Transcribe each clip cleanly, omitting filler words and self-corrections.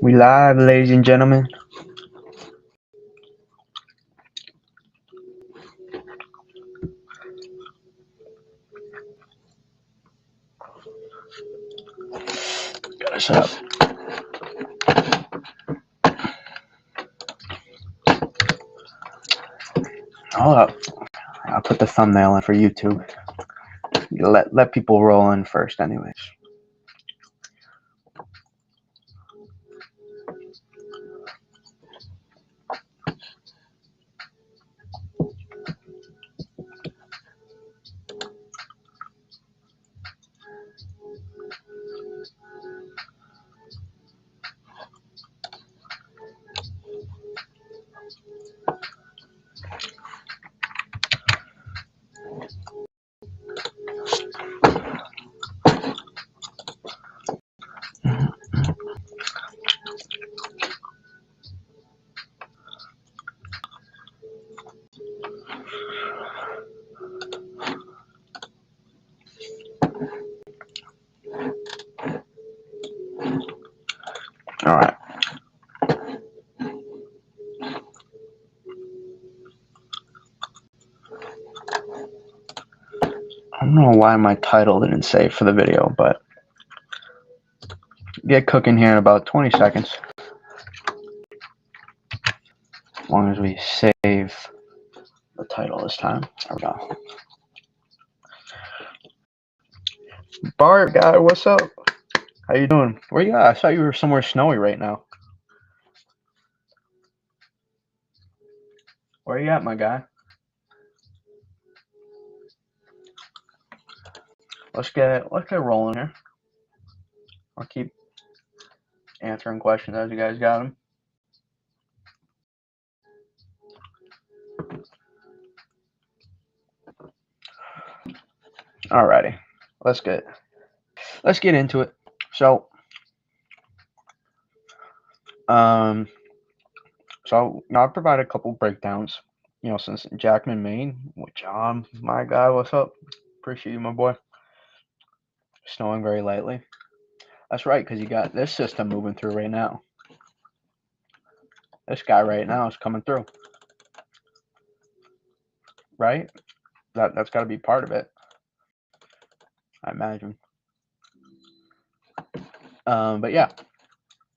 We live, ladies and gentlemen. Gotta shut up. Hold up. I'll put the thumbnail in for YouTube. Let people roll in first, anyways. All right. I don't know why my title didn't save for the video, but get cooking here in about 20 seconds. As long as we save the title this time. There we go. Bart, guy, what's up? How you doing? Where you at? I thought you were somewhere snowy right now. Where you at, my guy? Let's get rolling here. I'll keep answering questions as you guys got them. Alrighty, let's get into it. So, I'll provide a couple breakdowns. Since Jackman, Maine, which my guy, what's up? Appreciate you, my boy. Snowing very lightly. That's right, because you got this system moving through right now. This guy right now is coming through. Right? That's got to be part of it, I imagine. But yeah.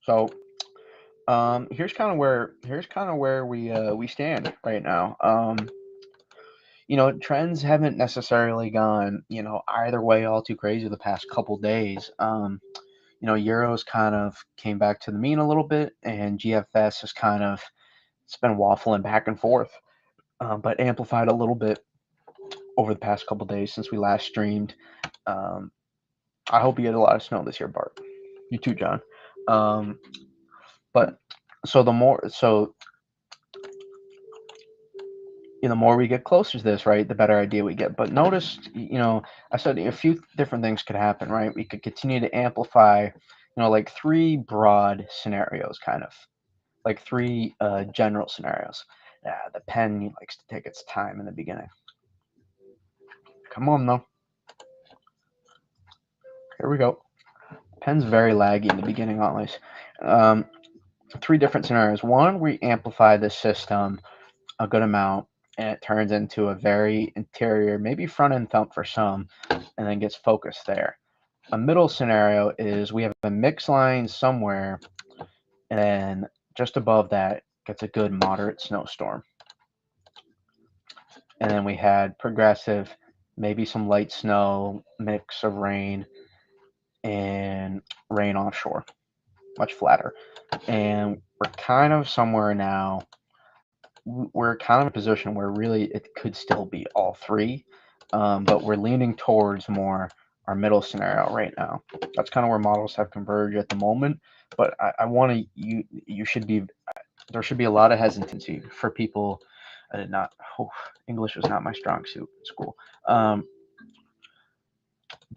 So here's kind of where we stand right now. Trends haven't necessarily gone either way all too crazy the past couple days. Euros kind of came back to the mean a little bit, and GFS has it's been waffling back and forth, but amplified a little bit over the past couple days since we last streamed. I hope you get a lot of snow this year, Bart. You too, John. But the more we get closer to this, right, the better idea we get. But notice, I said a few different things could happen, right? We could continue to amplify, like three broad scenarios, kind of like three general scenarios. The pen likes to take its time in the beginning. Come on, though. Here we go. Pen's very laggy in the beginning, always. Three different scenarios. One, we amplify this system a good amount, and it turns into a very interior, maybe front end thump for some, and then gets focused there. A middle scenario is we have a mix line somewhere, and then just above that gets a good moderate snowstorm. And then we had progressive, maybe some light snow, mix of rain, and rain offshore, much flatter. And we're kind of somewhere now. We're kind of in a position where really it could still be all three, but we're leaning towards more our middle scenario right now. That's kind of where models have converged at the moment. But I want to you should be there should be a lot of hesitancy for people. English was not my strong suit in school.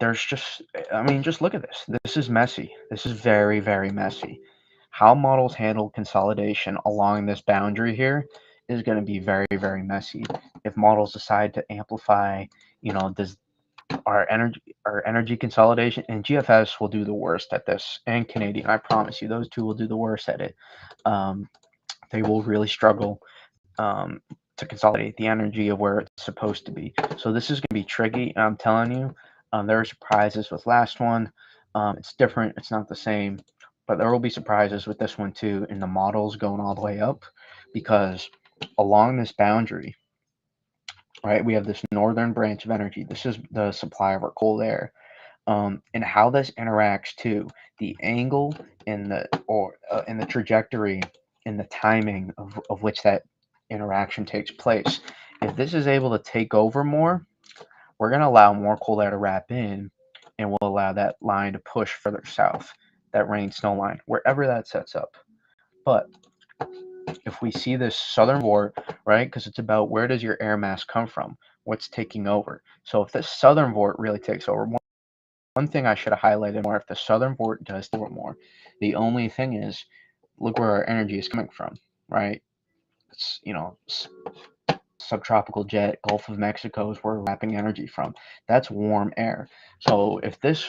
Just look at this. This is messy. This is very, very messy. How models handle consolidation along this boundary here is going to be very, very messy. If models decide to amplify, this our energy consolidation, and GFS will do the worst at this, and Canadian. I promise you, those two will do the worst at it. Um, they will really struggle to consolidate the energy of where it's supposed to be. So this is going to be tricky. I'm telling you, there are surprises with last one. It's different. It's not the same, but there will be surprises with this one too. In the models going all the way up, because along this boundary, right, we have this northern branch of energy. This is the supply of our cold air. And how this interacts too, the angle and the trajectory and the timing of which that interaction takes place. If this is able to take over more, we're going to allow more cold air to wrap in, and we'll allow that line to push further south, that rain snow line, wherever that sets up. But if we see this southern vort, right, because it's about where does your air mass come from, what's taking over. So if this southern vort really takes over, one thing I should have highlighted more, if the southern vort does take over more, the only thing is, look where our energy is coming from, right? It's, subtropical jet, Gulf of Mexico is where we're wrapping energy from. That's warm air. So if this,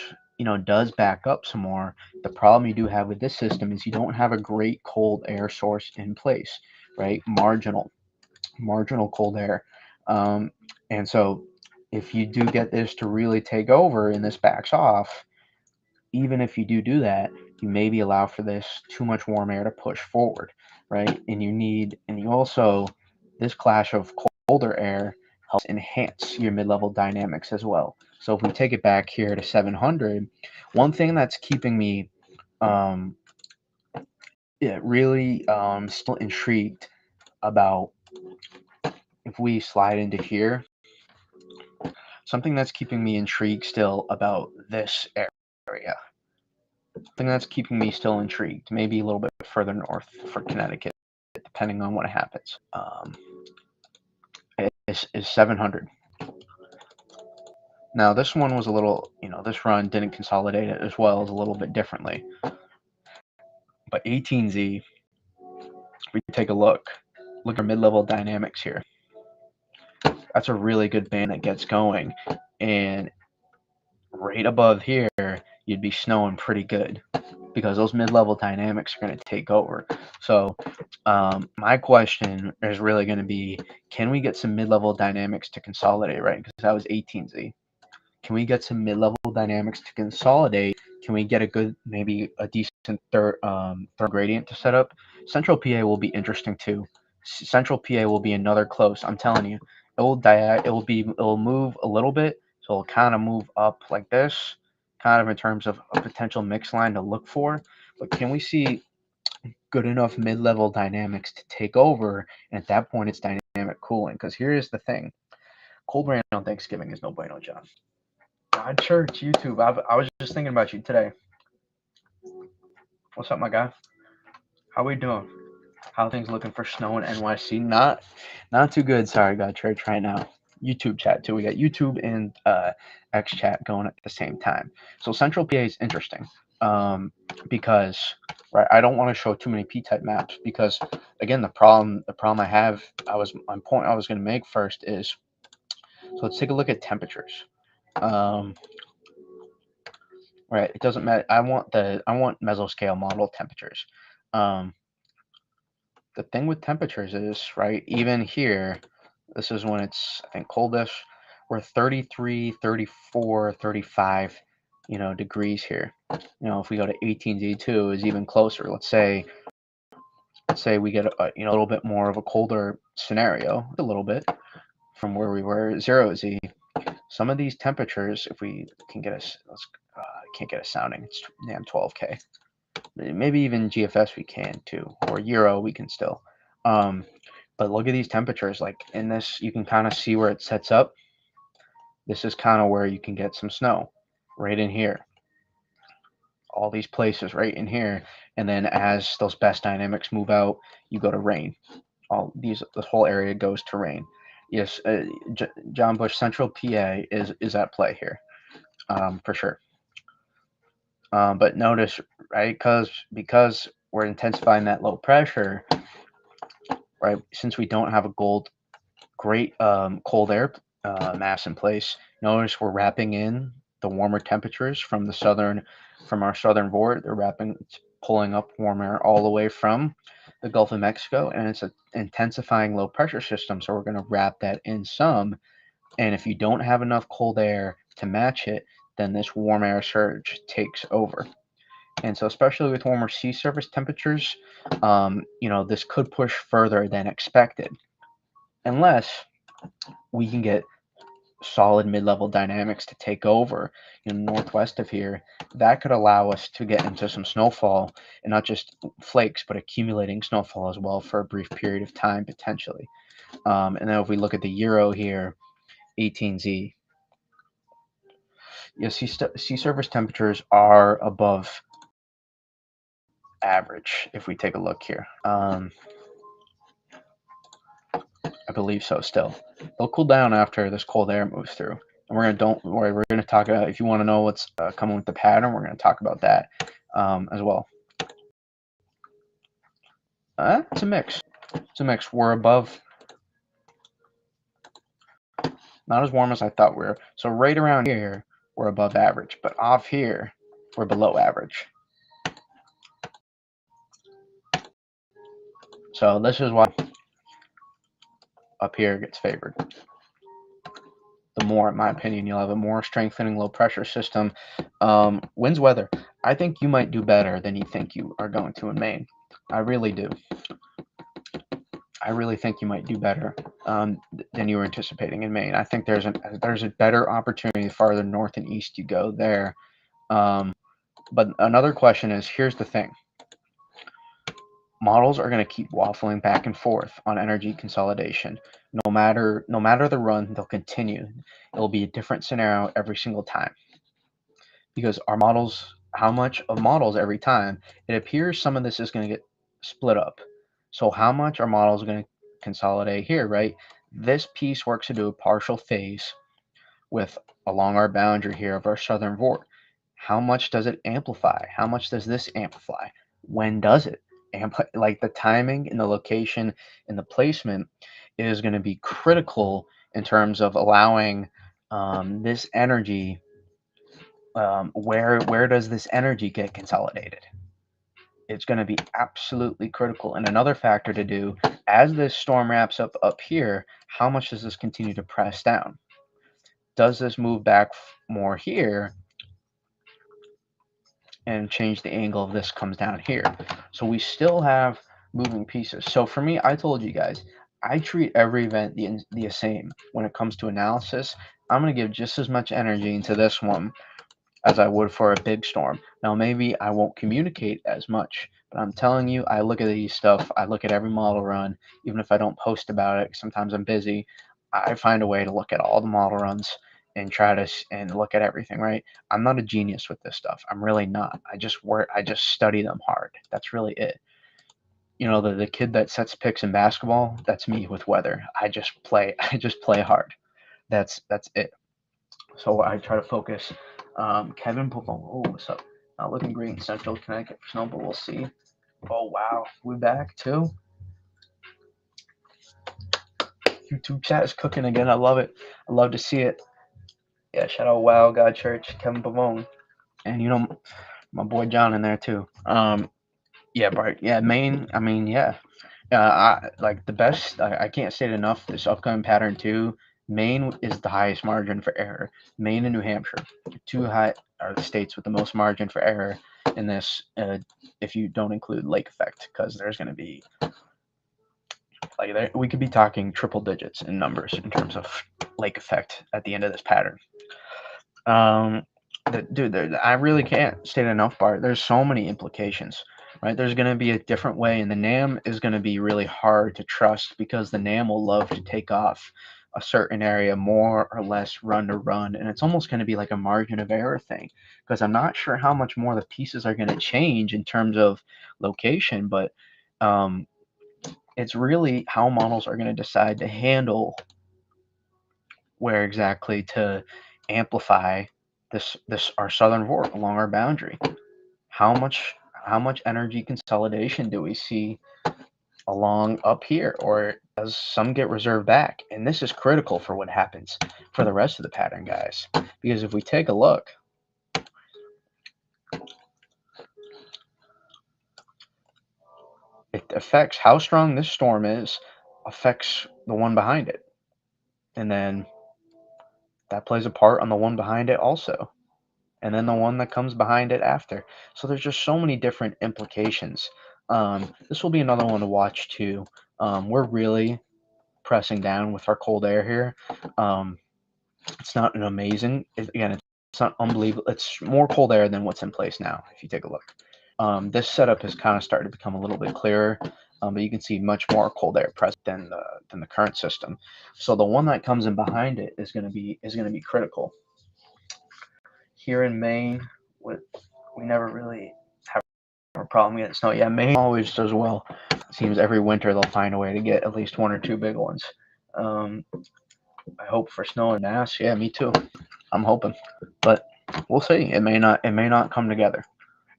does back up some more, the problem you do have with this system is you don't have a great cold air source in place, right? Marginal cold air. And so if you do get this to really take over and this backs off, even if you do that, you maybe allow for this too much warm air to push forward, right? And you also, this clash of colder air helps enhance your mid-level dynamics as well. So if we take it back here to 700, one thing that's keeping me um, really still intrigued about, if we slide into here, something that's keeping me intrigued still about this area, something that's keeping me still intrigued, maybe a little bit further north for Connecticut, depending on what happens, is 700. Now, this one was a little, this run didn't consolidate it as well, as a little bit differently. But 18Z, we take a look at our mid-level dynamics here. That's a really good band that gets going. And right above here, you'd be snowing pretty good, because those mid-level dynamics are going to take over. So my question is really going to be, can we get some mid-level dynamics to consolidate, right? Because that was 18Z. Can we get some mid-level dynamics to consolidate? Can we get maybe a decent third gradient to set up? Central PA will be interesting too. Central PA will be another close. I'm telling you, it'll move a little bit, so it'll kind of move up like this, kind of in terms of a potential mix line to look for. But can we see good enough mid-level dynamics to take over? And at that point, it's dynamic cooling. Because here is the thing: cold rain on Thanksgiving is no bueno, John. God Church, YouTube. I was just thinking about you today. What's up, my guy? How we doing? How things looking for snow in NYC? Not too good. Sorry, God Church, right now. YouTube chat too. We got YouTube and X chat going at the same time. So Central PA is interesting because, right, I don't want to show too many P-type maps, because again, the problem I have, point I was going to make first is, so let's take a look at temperatures. Right, it doesn't matter. I want mesoscale model temperatures. The thing with temperatures is, right, even here, this is when it's, I think, coldest. We're 33, 34, 35, degrees here. If we go to 18Z2 is even closer. Let's say we get a little bit more of a colder scenario, a little bit from where we were 0Z. Some of these temperatures, if we can get us, I can't get a sounding. It's damn 12K. Maybe even GFS we can too, or Euro we can still. But look at these temperatures. Like in this, you can kind of see where it sets up. This is kind of where you can get some snow, right in here. All these places right in here, and then as those best dynamics move out, you go to rain. This whole area goes to rain. Yes, John Bush, Central PA is at play here, for sure. But notice, right, because we're intensifying that low pressure, right? Since we don't have a great cold air mass in place, Notice we're wrapping in the warmer temperatures from our southern vort. It's pulling up warm air all the way from the Gulf of Mexico, and it's an intensifying low pressure system. So we're going to wrap that in some. And if you don't have enough cold air to match it, then this warm air surge takes over. And so, especially with warmer sea surface temperatures, this could push further than expected, unless we can get solid mid-level dynamics to take over in the northwest of here. That could allow us to get into some snowfall, and not just flakes, but accumulating snowfall as well for a brief period of time potentially. And then if we look at the euro here, 18Z, sea surface temperatures are above average. If we take a look here, I believe so. Still, they'll cool down after this cold air moves through. And we're gonna talk about, if you want to know what's coming with the pattern, we're gonna talk about that as well. It's a mix. We're above, not as warm as I thought we were. So right around here, we're above average, but off here, we're below average. So this is why up here gets favored. The more, in my opinion, you'll have a more strengthening low pressure system. Winds, weather. I think you might do better than you think you are going to in Maine. I really do. I really think you might do better than you were anticipating in Maine. I think there's a better opportunity the farther north and east you go there. But another question is, here's the thing. Models are going to keep waffling back and forth on energy consolidation. No matter the run, they'll continue. It'll be a different scenario every single time. Because our models, how much of models every time, it appears some of this is going to get split up. So how much are models going to consolidate here, right? This piece works into a partial phase with along our boundary here of our southern vort. How much does it amplify? How much does this amplify? When does it? Like the timing and the location and the placement is going to be critical in terms of allowing this energy. Where does this energy get consolidated? It's going to be absolutely critical. And another factor to do, as this storm wraps up here, how much does this continue to press down? Does this move back more here and change the angle of this comes down here? So we still have moving pieces. So for me, I told you guys, I treat every event the same when it comes to analysis. I'm going to give just as much energy into this one as I would for a big storm. Now, maybe I won't communicate as much, but I'm telling you, I look at these stuff. I look at every model run, even if I don't post about it. Sometimes I'm busy. I find a way to look at all the model runs and try to and look at everything. Right? I'm not a genius with this stuff. I'm really not. I just study them hard. That's really it. The kid that sets picks in basketball. That's me with weather. I just play. I just play hard. That's it. So I try to focus. Kevin Pavone, oh, what's up? Not looking great in Central Connecticut for snow, but we'll see. Oh, wow. We're back, too. YouTube chat is cooking again. I love it. I love to see it. Yeah, shout out Wow, God Church, Kevin Pavone. And, my boy John in there, too. Yeah, Bart. Yeah, Maine, I mean, yeah. Like the best, I can't say it enough, this upcoming pattern, too. Maine is the highest margin for error. Maine and New Hampshire, two high are the states with the most margin for error in this, if you don't include lake effect, because there's going to be we could be talking triple digits in numbers in terms of lake effect at the end of this pattern. I really can't state enough, Bart. There's so many implications, right? There's going to be a different way, and the NAM is going to be really hard to trust because the NAM will love to take off a certain area more or less run to run, and it's almost going to be like a margin of error thing because I'm not sure how much more the pieces are going to change in terms of location, but it's really how models are going to decide to handle where exactly to amplify this our southern vort along our boundary. How much energy consolidation do we see along up here, or some get reserved back. And this is critical for what happens for the rest of the pattern, guys. Because if we take a look, it affects how strong this storm is, affects the one behind it. And then that plays a part on the one behind it also. And then the one that comes behind it after. So there's just so many different implications. This will be another one to watch too. We're really pressing down with our cold air here. It's not an amazing, again, it's not unbelievable. It's more cold air than what's in place now, if you take a look. This setup has kind of started to become a little bit clearer, but you can see much more cold air present than the current system. So the one that comes in behind it is going to be critical. Here in Maine, we never really have a problem getting snow. Yeah, Maine always does well. It seems every winter they'll find a way to get at least one or two big ones. I hope for snow in Mass. Yeah, me too. I'm hoping, but we'll see. It may not. It may not come together.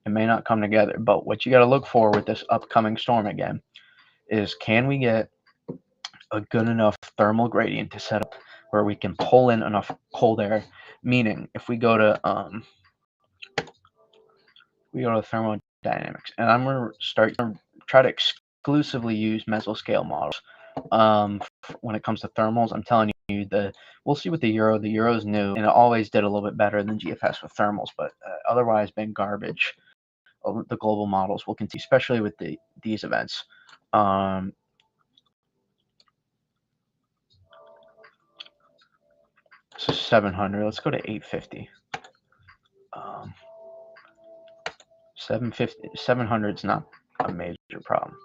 It may not come together. But what you got to look for with this upcoming storm again is, can we get a good enough thermal gradient to set up where we can pull in enough cold air? Meaning, if we go to thermodynamics, and I'm going to try to exclusively use mesoscale models. When it comes to thermals, I'm telling you, we'll see with the Euro's new, and it always did a little bit better than GFS with thermals, but otherwise been garbage. The global models will continue, especially with these events. So 700. Let's go to 850. 700 is not a major problem.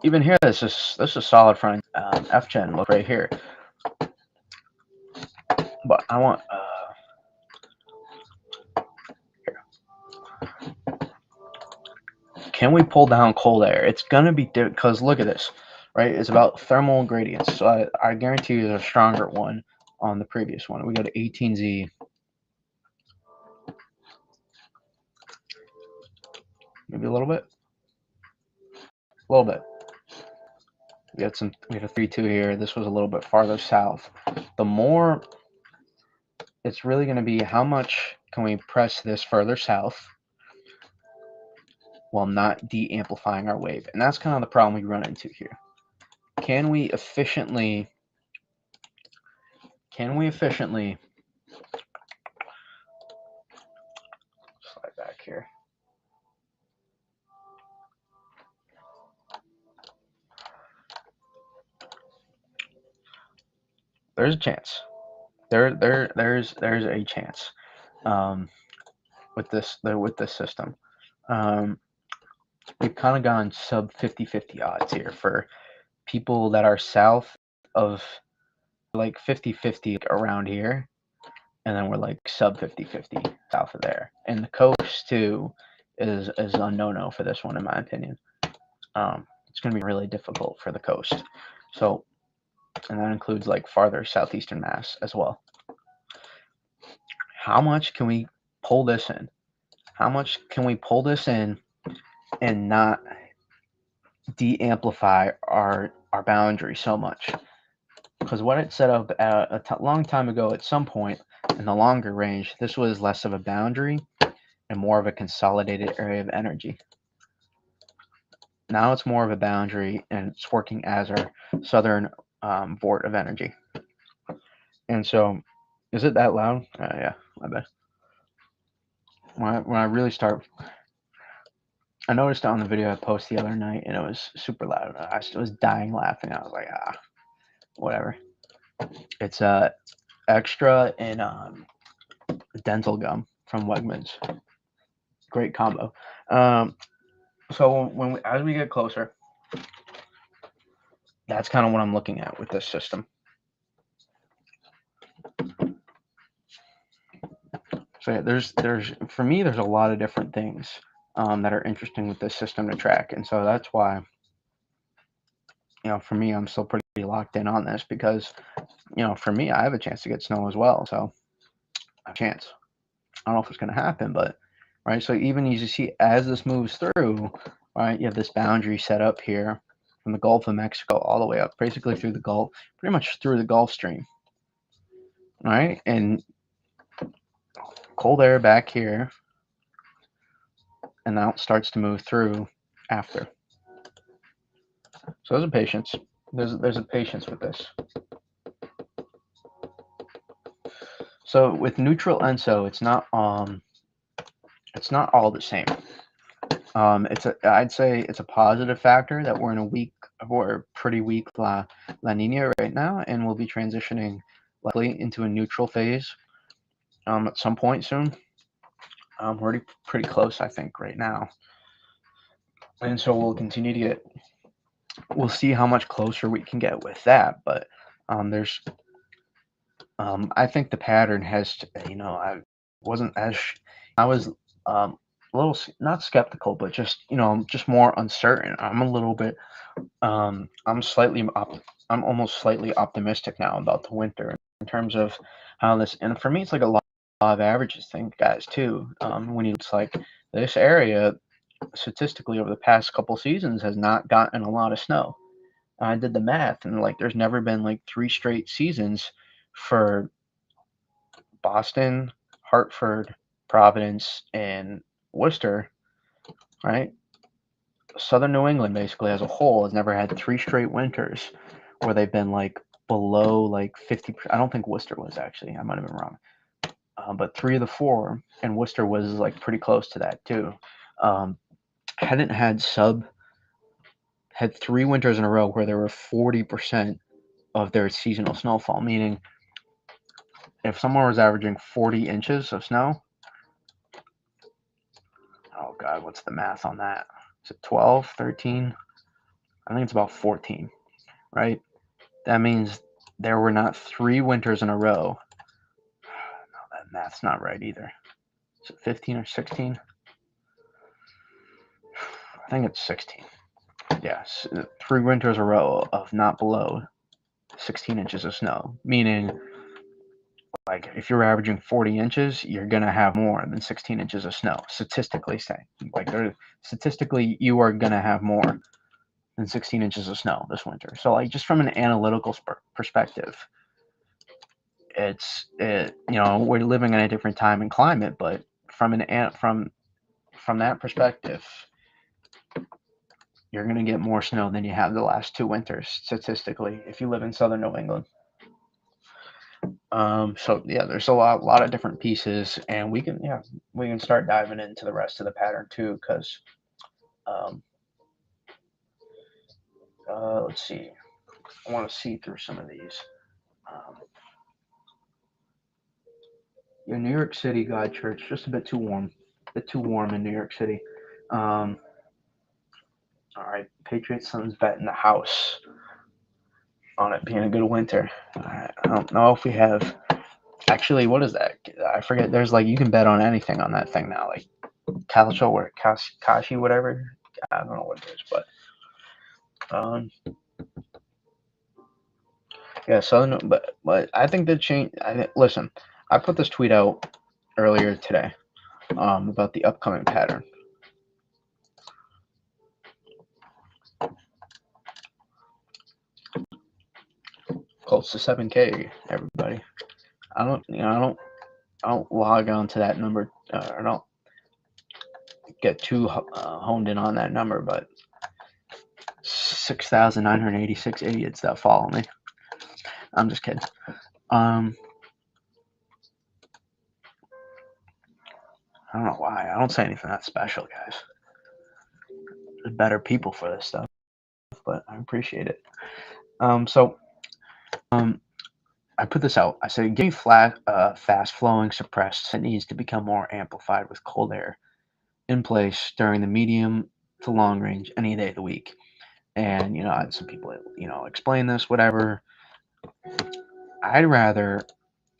Even here, this is solid front. FGen, look right here. But I want here. Can we pull down cold air? It's gonna be because look at this, right? It's about thermal gradients. So I guarantee you there's a stronger one on the previous one. We go to 18Z. Maybe a little bit. A little bit. We had a 3-2 here. This was a little bit farther south. The more, it's really going to be how much can we press this further south while not de-amplifying our wave. And that's kind of the problem we run into here. Can we efficiently slide back here? There's a chance. There's a chance with this system. We've kind of gone sub 50-50 odds here for people that are south of, like 50-50 around here, and then we're like sub 50-50 south of there. And the coast too is a no-no for this one, in my opinion. It's going to be really difficult for the coast. So, and that includes like farther southeastern Mass as well. How much can we pull this in? How much can we pull this in and not de-amplify our boundary so much? Because what it set up long time ago, at some point in the longer range, this was less of a boundary and more of a consolidated area of energy. Now it's more of a boundary, and it's working as our southern vort of energy. And so, is it that loud? Yeah, I bet. When I really start, I noticed on the video I posted the other night, and it was super loud. I was dying laughing. I was like, whatever. It's extra and dental gum from Wegmans. Great combo. So as we get closer, that's kind of what I'm looking at with this system. So yeah, there's for me, there's a lot of different things that are interesting with this system to track, and so that's why, for me, I'm still pretty locked in on this, because for me, I have a chance to get snow as well. So a chance. I don't know if it's going to happen, but right. So even as you see, as this moves through, right, you have this boundary set up here, from the Gulf of Mexico all the way up, basically through the Gulf, pretty much through the Gulf Stream, right? And cold air back here, and now it starts to move through after. So there's a patience. There's a patience with this. So with neutral ENSO, it's not all the same. I'd say it's a positive factor that we're in a pretty weak La Nina right now, and we'll be transitioning likely into a neutral phase at some point soon. We're already pretty close, I think, right now, and so we'll continue to get. We'll see how much closer we can get with that, but there's. I think the pattern has, I wasn't as I was a little not skeptical, but just just more uncertain. I'm a little bit. I'm almost slightly optimistic now about the winter in terms of how this. And for me, it's like a law of averages thing, guys. Too. It's like this area statistically over the past couple seasons has not gotten a lot of snow. I did the math, and like there's never been like 3 straight seasons for Boston, Hartford, Providence, and Worcester, right? Southern New England basically as a whole has never had 3 straight winters where they've been like below like 50. I don't think Worcester was actually. I might have been wrong. But 3 of the 4, and Worcester was like pretty close to that too. Hadn't had 3 winters in a row where there were 40% of their seasonal snowfall, meaning if someone was averaging 40 inches of snow, oh God, what's the math on that? Is it 12, 13? I think it's about 14, right? That means there were not 3 winters in a row. No, that math's not right either. Is it 15 or 16? I think it's 16. Yes, 3 winters in a row of not below 16 inches of snow, meaning like if you're averaging 40 inches, you're gonna have more than 16 inches of snow. Statistically saying, statistically, you are gonna have more than 16 inches of snow this winter. So like just from an analytical perspective, we're living in a different time and climate, but from that perspective, you're gonna get more snow than you have the last 2 winters statistically if you live in southern New England. So yeah, there's a lot of different pieces, and we can start diving into the rest of the pattern too, because let's see, I want to see through some of these. New York City God Church, just a bit too warm, in New York City. All right, Patriots Suns bet in the house on it being a good winter. I don't know if we have. Actually, what is that? I forget. There's like you can bet on anything on that thing now, like Calcio or Kashi, whatever. I don't know what it is, but yeah. So, but I think the change. Listen, I put this tweet out earlier today about the upcoming pattern. Close to 7K, everybody. I don't log on to that number. I don't get too honed in on that number, but 6,986 idiots that follow me. I'm just kidding. I don't know why. I don't say anything that special, guys. There's better people for this stuff, but I appreciate it. I put this out. I said, getting fast flowing suppressed. It needs to become more amplified with cold air in place during the medium to long range any day of the week. And I had some people explain this, whatever. I'd rather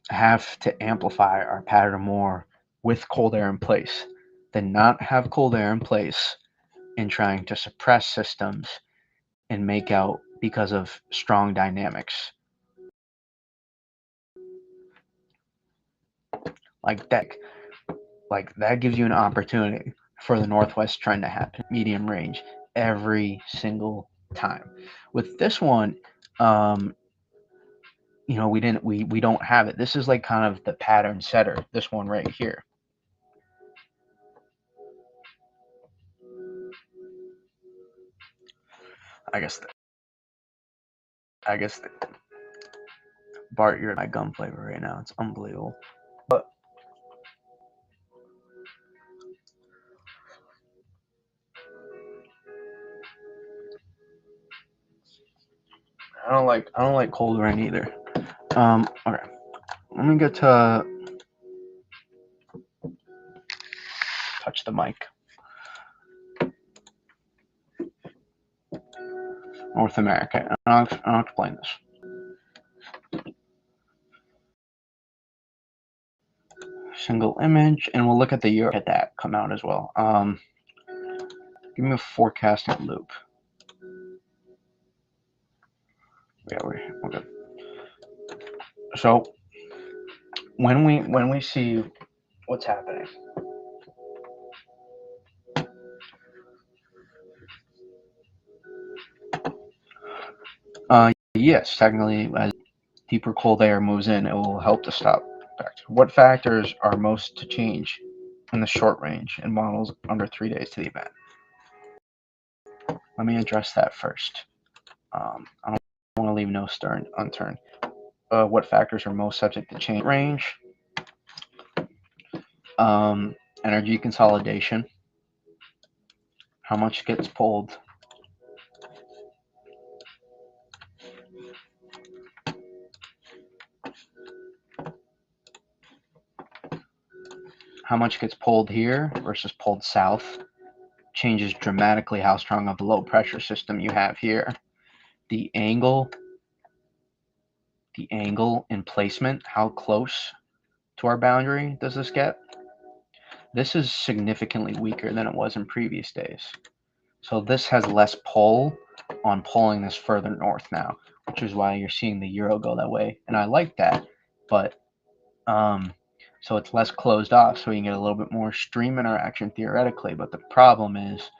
have to amplify our pattern more with cold air in place than not have cold air in place and trying to suppress systems and make out because of strong dynamics like that gives you an opportunity for the northwest trend to happen medium range every single time. With this one, we don't have it. This is like kind of the pattern setter. This one right here. I guess Bart, you're my gum flavor right now. It's unbelievable. But I don't like cold rain either. Okay. Let me get to touch the mic. North America. I'll explain this. Single image, and we'll look at the year at that come out as well. Give me a forecasting loop. Yeah, we're good. So when we see what's happening, yes, technically, as deeper cold air moves in, it will help to stop. What factors are most to change in the short range in models under 3 days to the event? Let me address that first. I don't want to leave no stone unturned. What factors are most subject to change? Range, energy consolidation, how much gets pulled, here versus pulled south changes dramatically how strong of a low pressure system you have here. The angle and placement, how close to our boundary does this get? This is significantly weaker than it was in previous days. So this has less pull on pulling this further north now, which is why you're seeing the euro go that way. And I like that, but so it's less closed off, so you can get a little bit more stream interaction theoretically. But the problem is,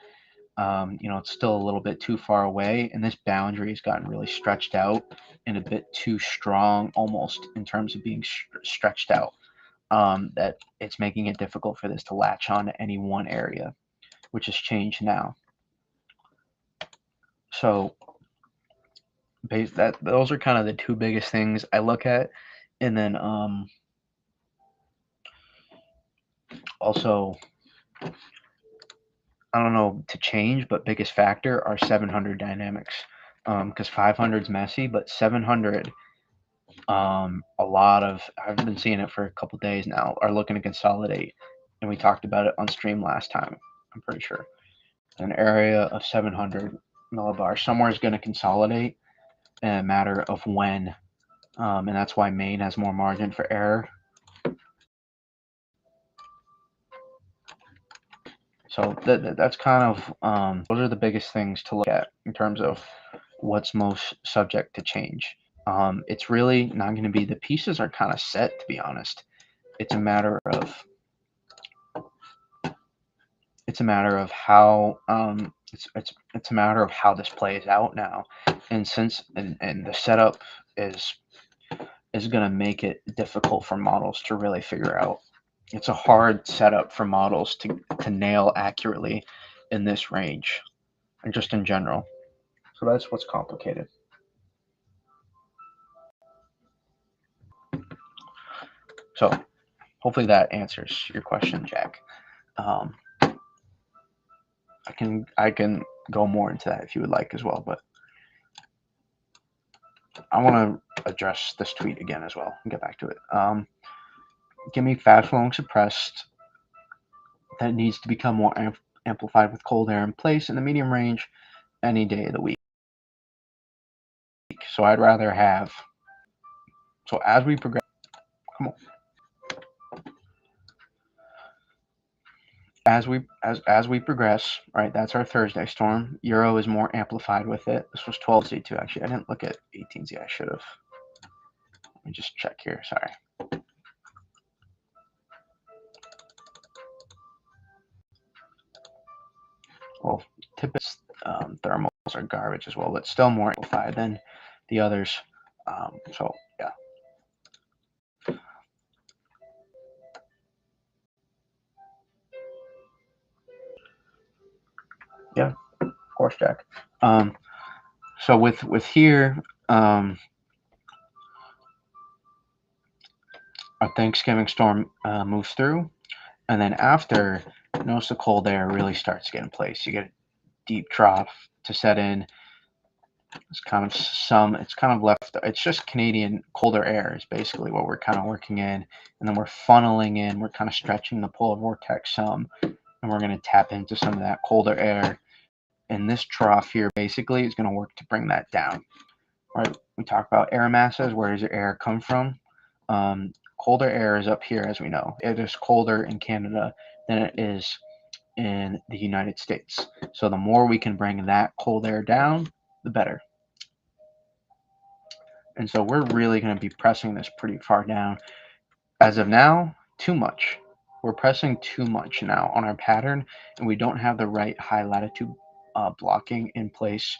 it's still a little bit too far away, and this boundary has gotten really stretched out and a bit too strong almost in terms of being stretched out, that it's making it difficult for this to latch on to any one area, which has changed now. So those are kind of the two biggest things I look at. And then also, I don't know to change, but biggest factor are 700 dynamics, because 500 is messy, but 700, a lot of, I've been seeing it for a couple days now, are looking to consolidate, and we talked about it on stream last time. I'm pretty sure an area of 700 millibars somewhere is going to consolidate in a matter of when, and that's why Maine has more margin for error. So that's kind of, those are the biggest things to look at in terms of what's most subject to change. It's really not going to be, the pieces are kind of set, to be honest. It's a matter of how it's a matter of how this plays out now, and since and the setup is going to make it difficult for models to really figure out. It's a hard setup for models to nail accurately in this range, and just in general. So that's what's complicated. So hopefully that answers your question, Jack. I can go more into that if you would like as well, but I want to address this tweet again as well and get back to it. Give me fast flowing suppressed that needs to become more amplified with cold air in place in the medium range any day of the week. So I'd rather have, so as we progress, come on. As we progress, right? That's our Thursday storm. Euro is more amplified with it. This was 12Z2 actually. I didn't look at 18Z. I should have. Let me just check here. Sorry. Well, thermals are garbage as well, but still more simplified than the others. So yeah. Yeah, of course, Jack. So with here, a Thxgiving storm moves through, and then after, notice the cold air really starts to get in place. You get a deep trough to set in. It's kind of it's kind of left. It's just Canadian colder air is basically what we're kind of working in, and then we're funneling in. We're kind of stretching the polar vortex some, and we're going to tap into some of that colder air. And this trough here basically is going to work to bring that down. Right? We talk about air masses. Where does your air come from? Colder air is up here, as we know. It is colder in Canada than it is in the United States. So the more we can bring that cold air down, the better. And so we're really going to be pressing this pretty far down. As of now, too much. We're pressing too much now on our pattern, and we don't have the right high latitude blocking in place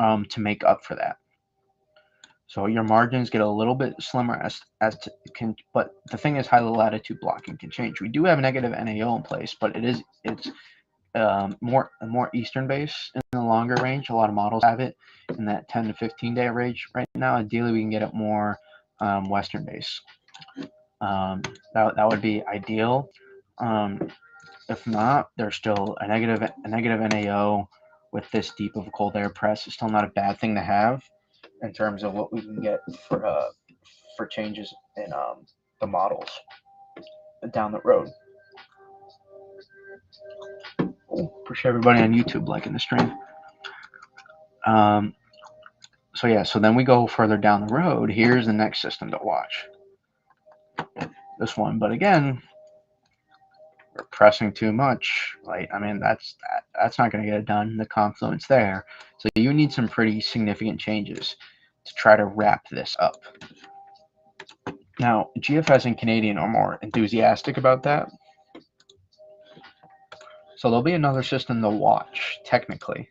to make up for that. So your margins get a little bit slimmer but the thing is, high latitude blocking can change. We do have negative NAO in place, but it's more eastern base in the longer range. A lot of models have it in that 10 to 15 day range right now. Ideally, we can get it more western base. That would be ideal. If not, there's still a negative NAO with this deep of a cold air press. It's still not a bad thing to have in terms of what we can get for changes in the models down the road. Appreciate everybody on YouTube liking the stream. So yeah, so then we go further down the road. Here's the next system to watch. This one, but again, we're pressing too much. Like, I mean, that's not going to get it done. The confluence there. So you need some pretty significant changes to try to wrap this up. Now, GFS and Canadian are more enthusiastic about that. So there'll be another system to watch, technically.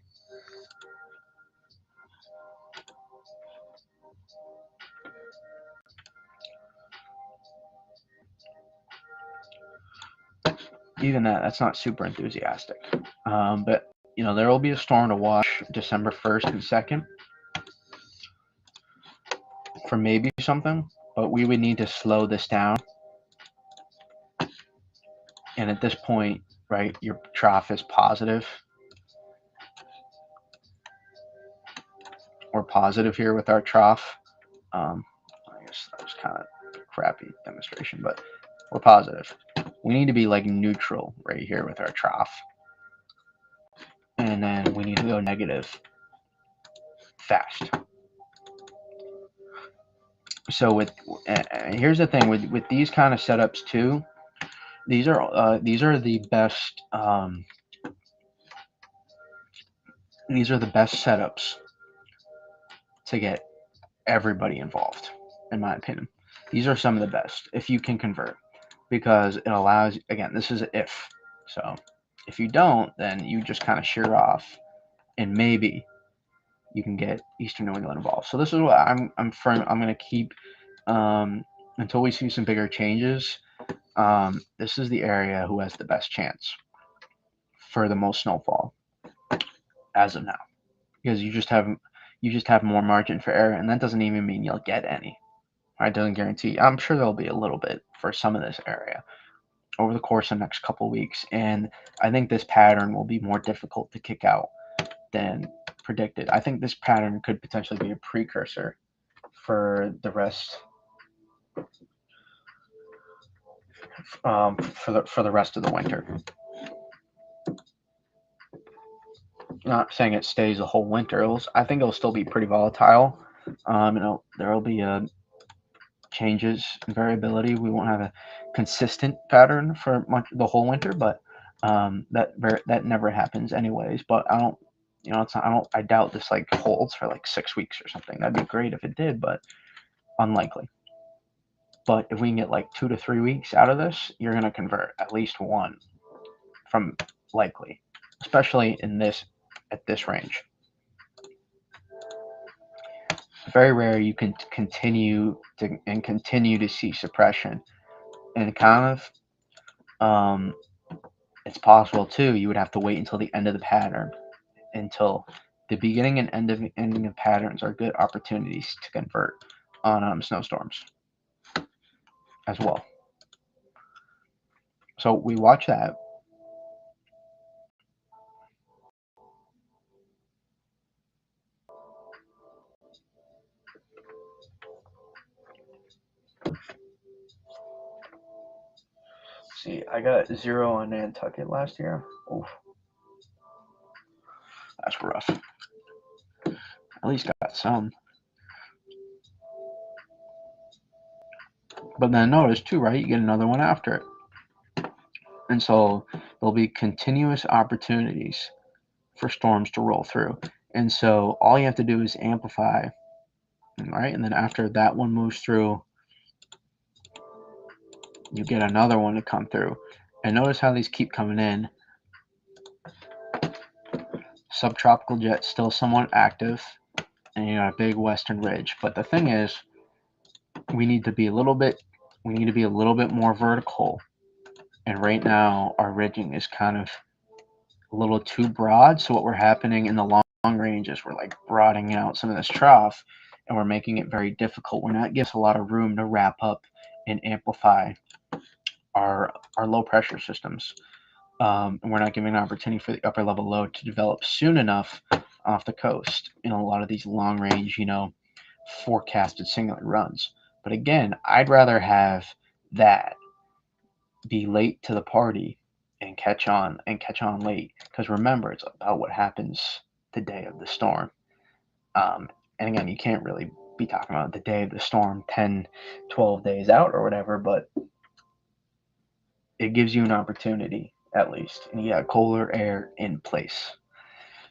Even that's not super enthusiastic. But, you know, there will be a storm to watch December 1st and 2nd for maybe something, but we would need to slow this down. And at this point, right, your trough is positive. We're positive here with our trough. I guess that was kind of a crappy demonstration, but we're positive. We need to be like neutral right here with our trough. And then we need to go negative fast. So here's the thing with these kind of setups too. These are the best. These are the best setups to get everybody involved, in my opinion. These are some of the best if you can convert, because it allows. Again, this is an if. So if you don't, then you just kind of shear off, and maybe you can get Eastern New England involved. So this is what I'm firm. I'm going to keep until we see some bigger changes. This is the area who has the best chance for the most snowfall as of now, because you just have more margin for error, and that doesn't even mean you'll get any. It doesn't guarantee. I'm sure there'll be a little bit for some of this area over the course of the next couple of weeks, and I think this pattern will be more difficult to kick out than predicted. I think this pattern could potentially be a precursor for the rest for the rest of the winter. Not saying it stays the whole winter. I think it'll still be pretty volatile. There will be changes and variability. We won't have a consistent pattern for the whole winter, but that never happens anyways. But I don't, it's not, I doubt this like holds for like 6 weeks or something. That'd be great if it did, but unlikely. But if we can get like 2 to 3 weeks out of this, you're gonna convert at least one from likely, especially in this at this range. It's very rare you can continue to see suppression, and kind of it's possible too. You would have to wait until the end of the pattern. Until the beginning and ending of patterns are good opportunities to convert on snowstorms as well. So we watch that. See, I got 0 on Nantucket last year. Oof, that's rough. At least got some. But then notice too, right? You get another one after it. And so there'll be continuous opportunities for storms to roll through. And so all you have to do is amplify, right? And then after that one moves through, you get another one to come through. And notice how these keep coming in. Subtropical jet still somewhat active, and you got a big western ridge. But the thing is, we need to be a little bit more vertical. And right now our ridging is kind of a little too broad. So what we're happening in the long range is we're like broadening out some of this trough, and we're making it very difficult. We're not giving us a lot of room to wrap up and amplify our low pressure systems. And we're not giving an opportunity for the upper level load to develop soon enough off the coast in a lot of these long range, forecasted singular runs. But again, I'd rather have that be late to the party and catch on late, because remember, it's about what happens the day of the storm. And again, you can't really be talking about the day of the storm 10, 12 days out or whatever, but it gives you an opportunity at least, and you got colder air in place.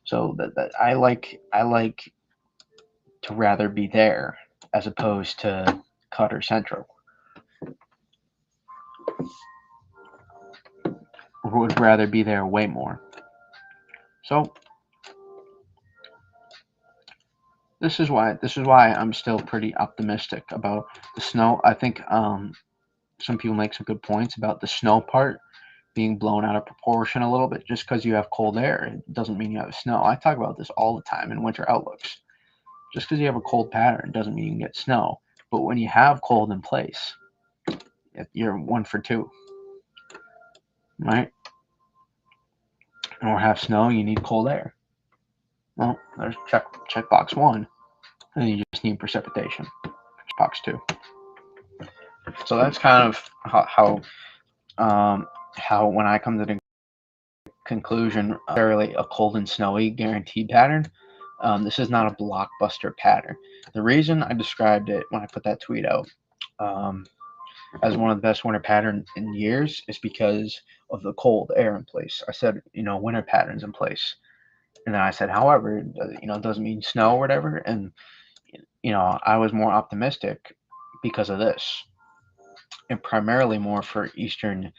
So that I like to rather be there as opposed to Qatar Central. Would rather be there way more. So this is why I'm still pretty optimistic about the snow. I think some people make some good points about the snow part being blown out of proportion a little bit. Just because you have cold air, it doesn't mean you have snow. I talk about this all the time in winter outlooks. Just because you have a cold pattern doesn't mean you can get snow. But when you have cold in place, you're 1 for 2, right? Or have snow, you need cold air. Well, there's check box 1, and then you just need precipitation. Box 2. So that's kind of how when I come to the conclusion, necessarily a cold and snowy guaranteed pattern. This is not a blockbuster pattern. The reason I described it when I put that tweet out as one of the best winter patterns in years is because of the cold air in place. I said, winter patterns in place. And then I said, however, it doesn't mean snow or whatever. And, I was more optimistic because of this. And primarily more for Eastern,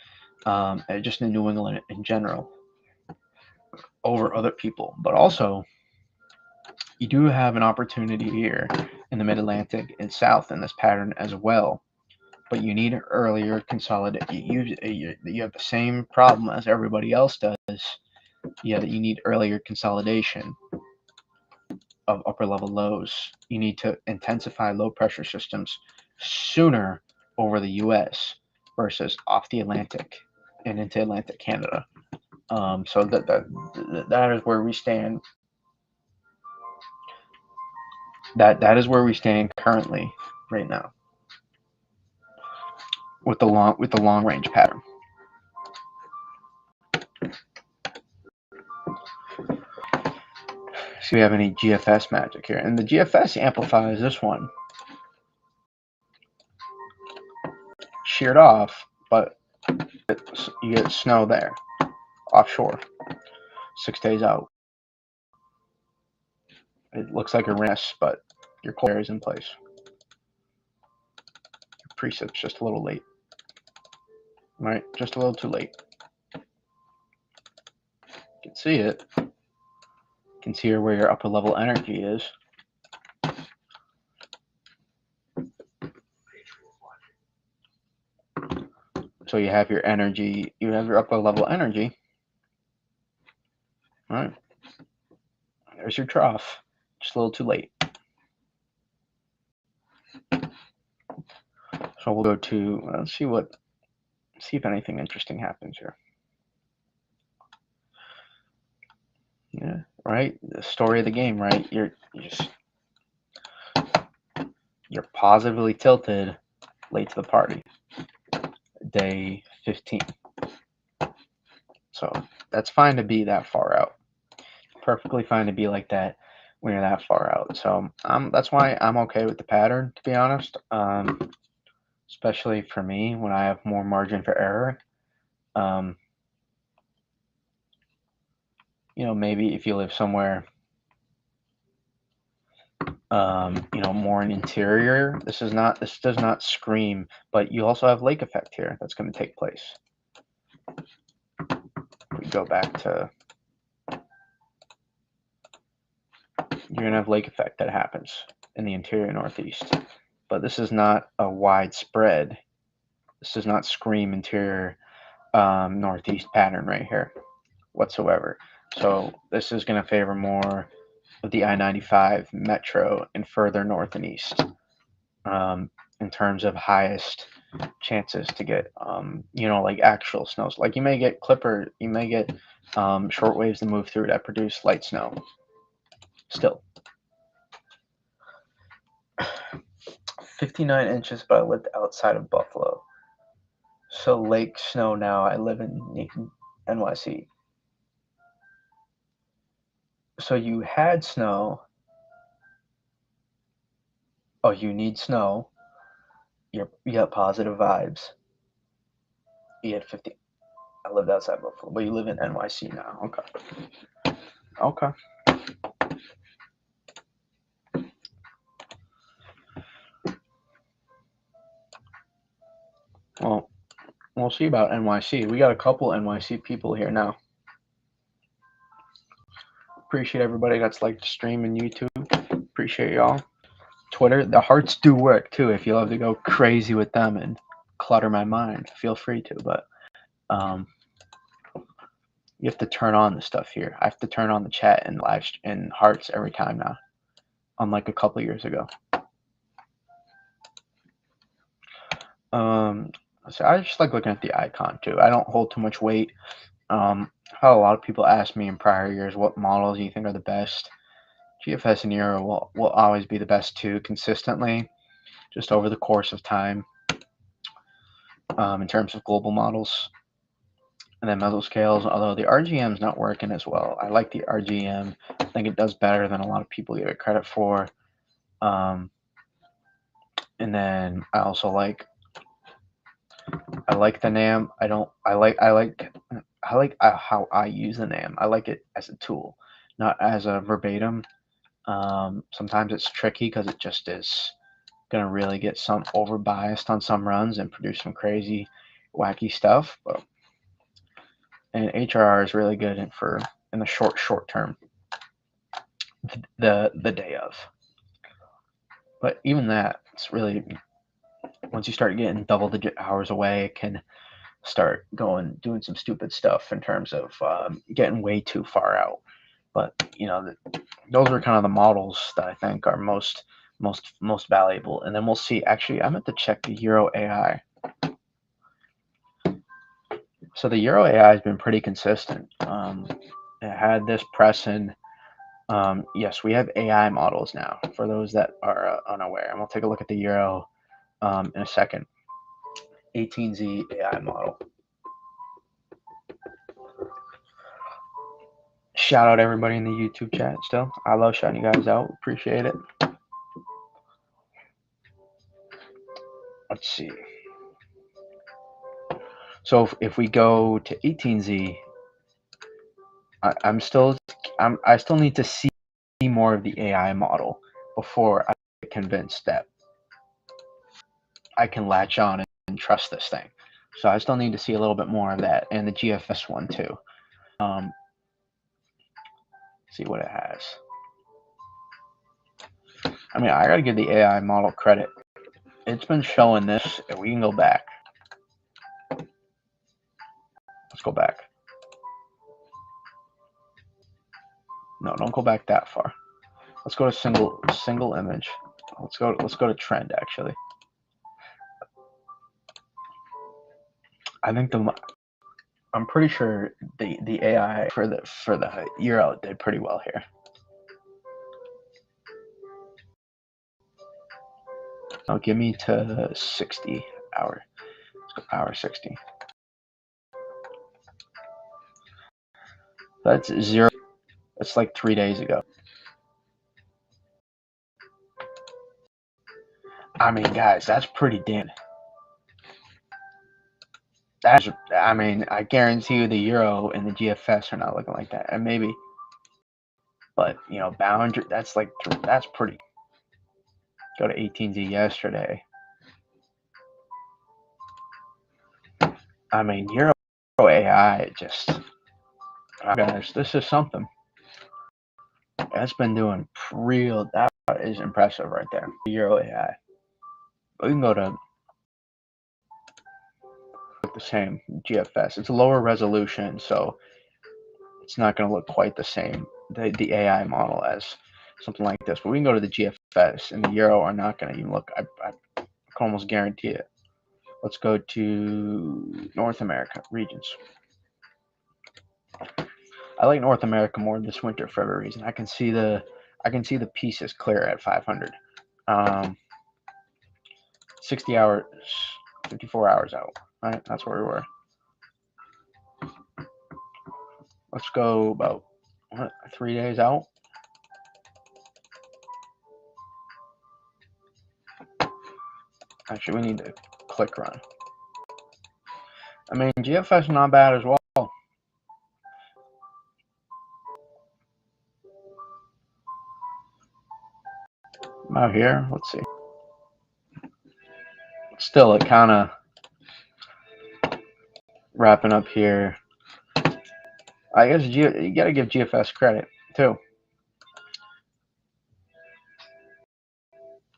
just in New England in general, over other people. But also, you do have an opportunity here in the Mid-Atlantic and South in this pattern as well. But you need earlier consolidation. You have the same problem as everybody else does. Yeah, that you need earlier consolidation of upper level lows. You need to intensify low pressure systems sooner over the U.S. versus off the Atlantic and into Atlantic Canada. So that is where we stand. That is where we stand currently, right now, with the long range pattern. See, we have any GFS magic here, and the GFS amplifies this one. Sheared off, but you get snow there, offshore, 6 days out. It looks like a rest, but your cold air is in place. Your precip's just a little late, right? Just a little too late. You can see it. You can see here where your upper level energy is. So you have your energy, you have your upper level energy. All right. There's your trough. Just a little too late. So we'll go to, let's see if anything interesting happens here. Yeah, right? The story of the game, right? You're positively tilted late to the party. Day 15. So that's fine to be that far out. Perfectly fine to be like that when you're that far out. So that's why I'm okay with the pattern, to be honest. Especially for me when I have more margin for error. Maybe if you live somewhere, more an interior, this does not scream, but you also have lake effect here that's going to take place. We go back to, you're going to have lake effect that happens in the interior Northeast, but this is not a widespread. This does not scream interior Northeast pattern right here whatsoever. So this is going to favor more of the I-95 metro and further north and east in terms of highest chances to get like actual snows. Like you may get short waves that move through that produce light snow still. 59 inches, but I lived outside of Buffalo. So lake snow now. I live in NYC. So you had snow. Oh, you need snow. You got positive vibes. You had 50. I lived outside Buffalo, but you live in NYC now. Okay. Okay. Well, we'll see about NYC. We got a couple NYC people here now. Appreciate everybody that's liked the stream and YouTube. Appreciate y'all. Twitter, the hearts do work too. If you love to go crazy with them and clutter my mind, feel free to. But you have to turn on the stuff here. I have to turn on the chat and live and hearts every time now, unlike a couple years ago. So I just like looking at the icon too. I don't hold too much weight. Had a lot of people ask me in prior years what models you think are the best. GFS and Euro will always be the best too, consistently, just over the course of time. In terms of global models, and then mesoscales, although the RGM is not working as well. I like the RGM. I think it does better than a lot of people give it credit for. And then I also like the NAM. I like how I use the NAM. I like it as a tool, not as a verbatim. Sometimes it's tricky because it just is going to really get some over biased on some runs and produce some crazy wacky stuff. But and HRR is really good in the short term, the day of. But even that, it's really, once you start getting double digit hours away, it can start doing some stupid stuff in terms of getting way too far out. But those are kind of the models that I think are most valuable. And then we'll see. Actually, I meant to check the Euro AI. So the Euro AI has been pretty consistent. It had this press in. Yes, we have AI models now, for those that are unaware. And we'll take a look at the Euro in a second. 18Z AI model. Shout out everybody in the YouTube chat still. I love shouting you guys out. Appreciate it. Let's see. So if we go to 18Z, I still need to see more of the AI model before I get convinced that I can latch on and trust this thing. So I still need to see a little bit more of that, and the GFS one too. See what it has. I mean, I gotta give the AI model credit. It's been showing this, and we can go back. Let's go back. No, don't go back that far. Let's go to single image. Let's go to trend actually. I think I'm pretty sure the AI for the Euro did pretty well here. Now give me to 60 hour. Let's go hour 60. That's 0. That's like 3 days ago. I mean, guys, that's pretty damn. That's, I mean, I guarantee you the Euro and the GFS are not looking like that. And maybe, but, you know, boundary, that's pretty. Go to 18Z yesterday. I mean, Euro AI just, guys, this is something. That's been doing real, that is impressive right there. Euro AI. We can go to the same GFS. It's a lower resolution, so it's not going to look quite the same, the AI model, as something like this. But we can go to the GFS, and the Euro are not going to even look. I can almost guarantee it. Let's go to North America regions. I like North America more this winter for every reason. I can see the pieces clear at 500. 60 hours, 54 hours out. Right, that's where we were. Let's go about 3 days out. Actually, we need to click run. I mean, GFS is not bad as well. Out here, let's see. Still, it kind of wrapping up here. I guess you got to give GFS credit too.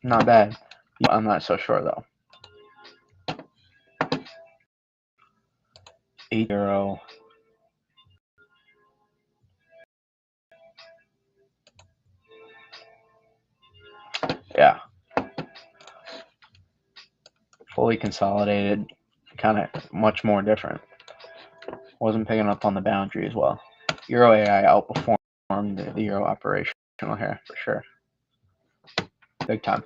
Not bad. I'm not so sure though. 8-0. Yeah. Fully consolidated. Kind of much more different. Wasn't picking up on the boundary as well. Euro AI outperformed the Euro operational here for sure. Big time.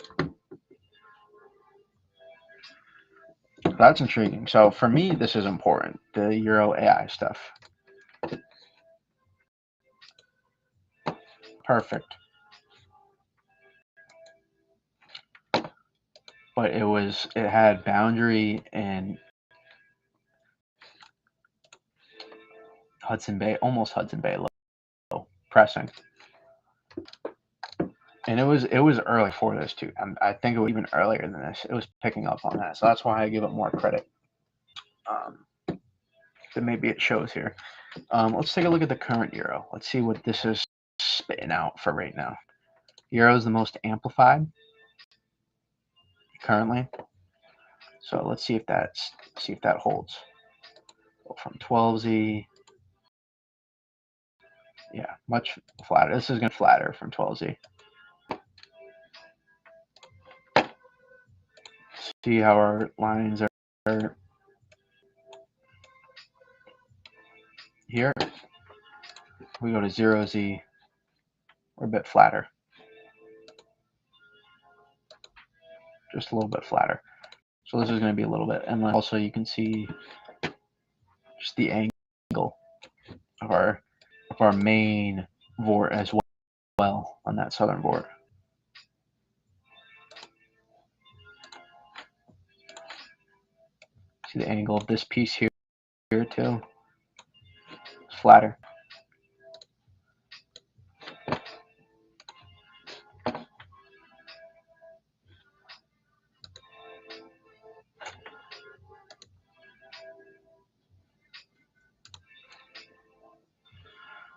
That's intriguing. So for me, this is important. The Euro AI stuff. Perfect. But it had boundary and Hudson Bay, almost Hudson Bay low pressing. And it was early for this too. I think it was even earlier than this. It was picking up on that. So that's why I give it more credit. That maybe it shows here. Let's take a look at the current Euro. Let's see what this is spitting out for right now. Euro is the most amplified currently. So let's see if that holds. From 12Z. Yeah, much flatter. This is going to flatter from 12Z. See how our lines are here. We go to 0Z. We're a bit flatter. Just a little bit flatter. So this is going to be a little bit. And also you can see just the angle of our main vort as well on that southern vort. See the angle of this piece here too. It's flatter.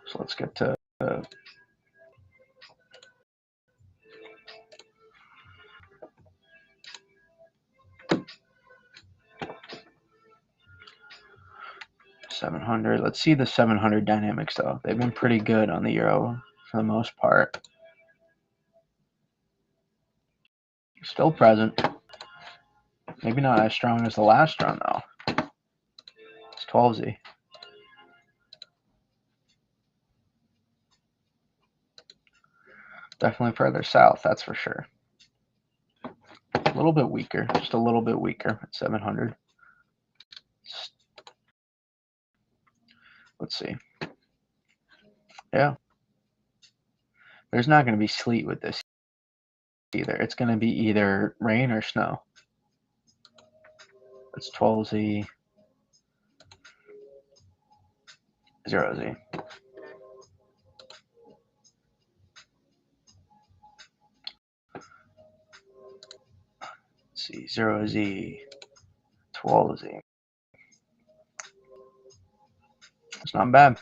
So let's get to 700. Let's see the 700 dynamics though. They've been pretty good on the Euro for the most part. Still present. Maybe not as strong as the last run though. It's 12Z. Definitely further south, that's for sure. A little bit weaker, just a little bit weaker at 700. Let's see. Yeah. There's not going to be sleet with this either. It's going to be either rain or snow. It's 12Z, 0Z. Let's see, 0Z, 12Z. It's not bad.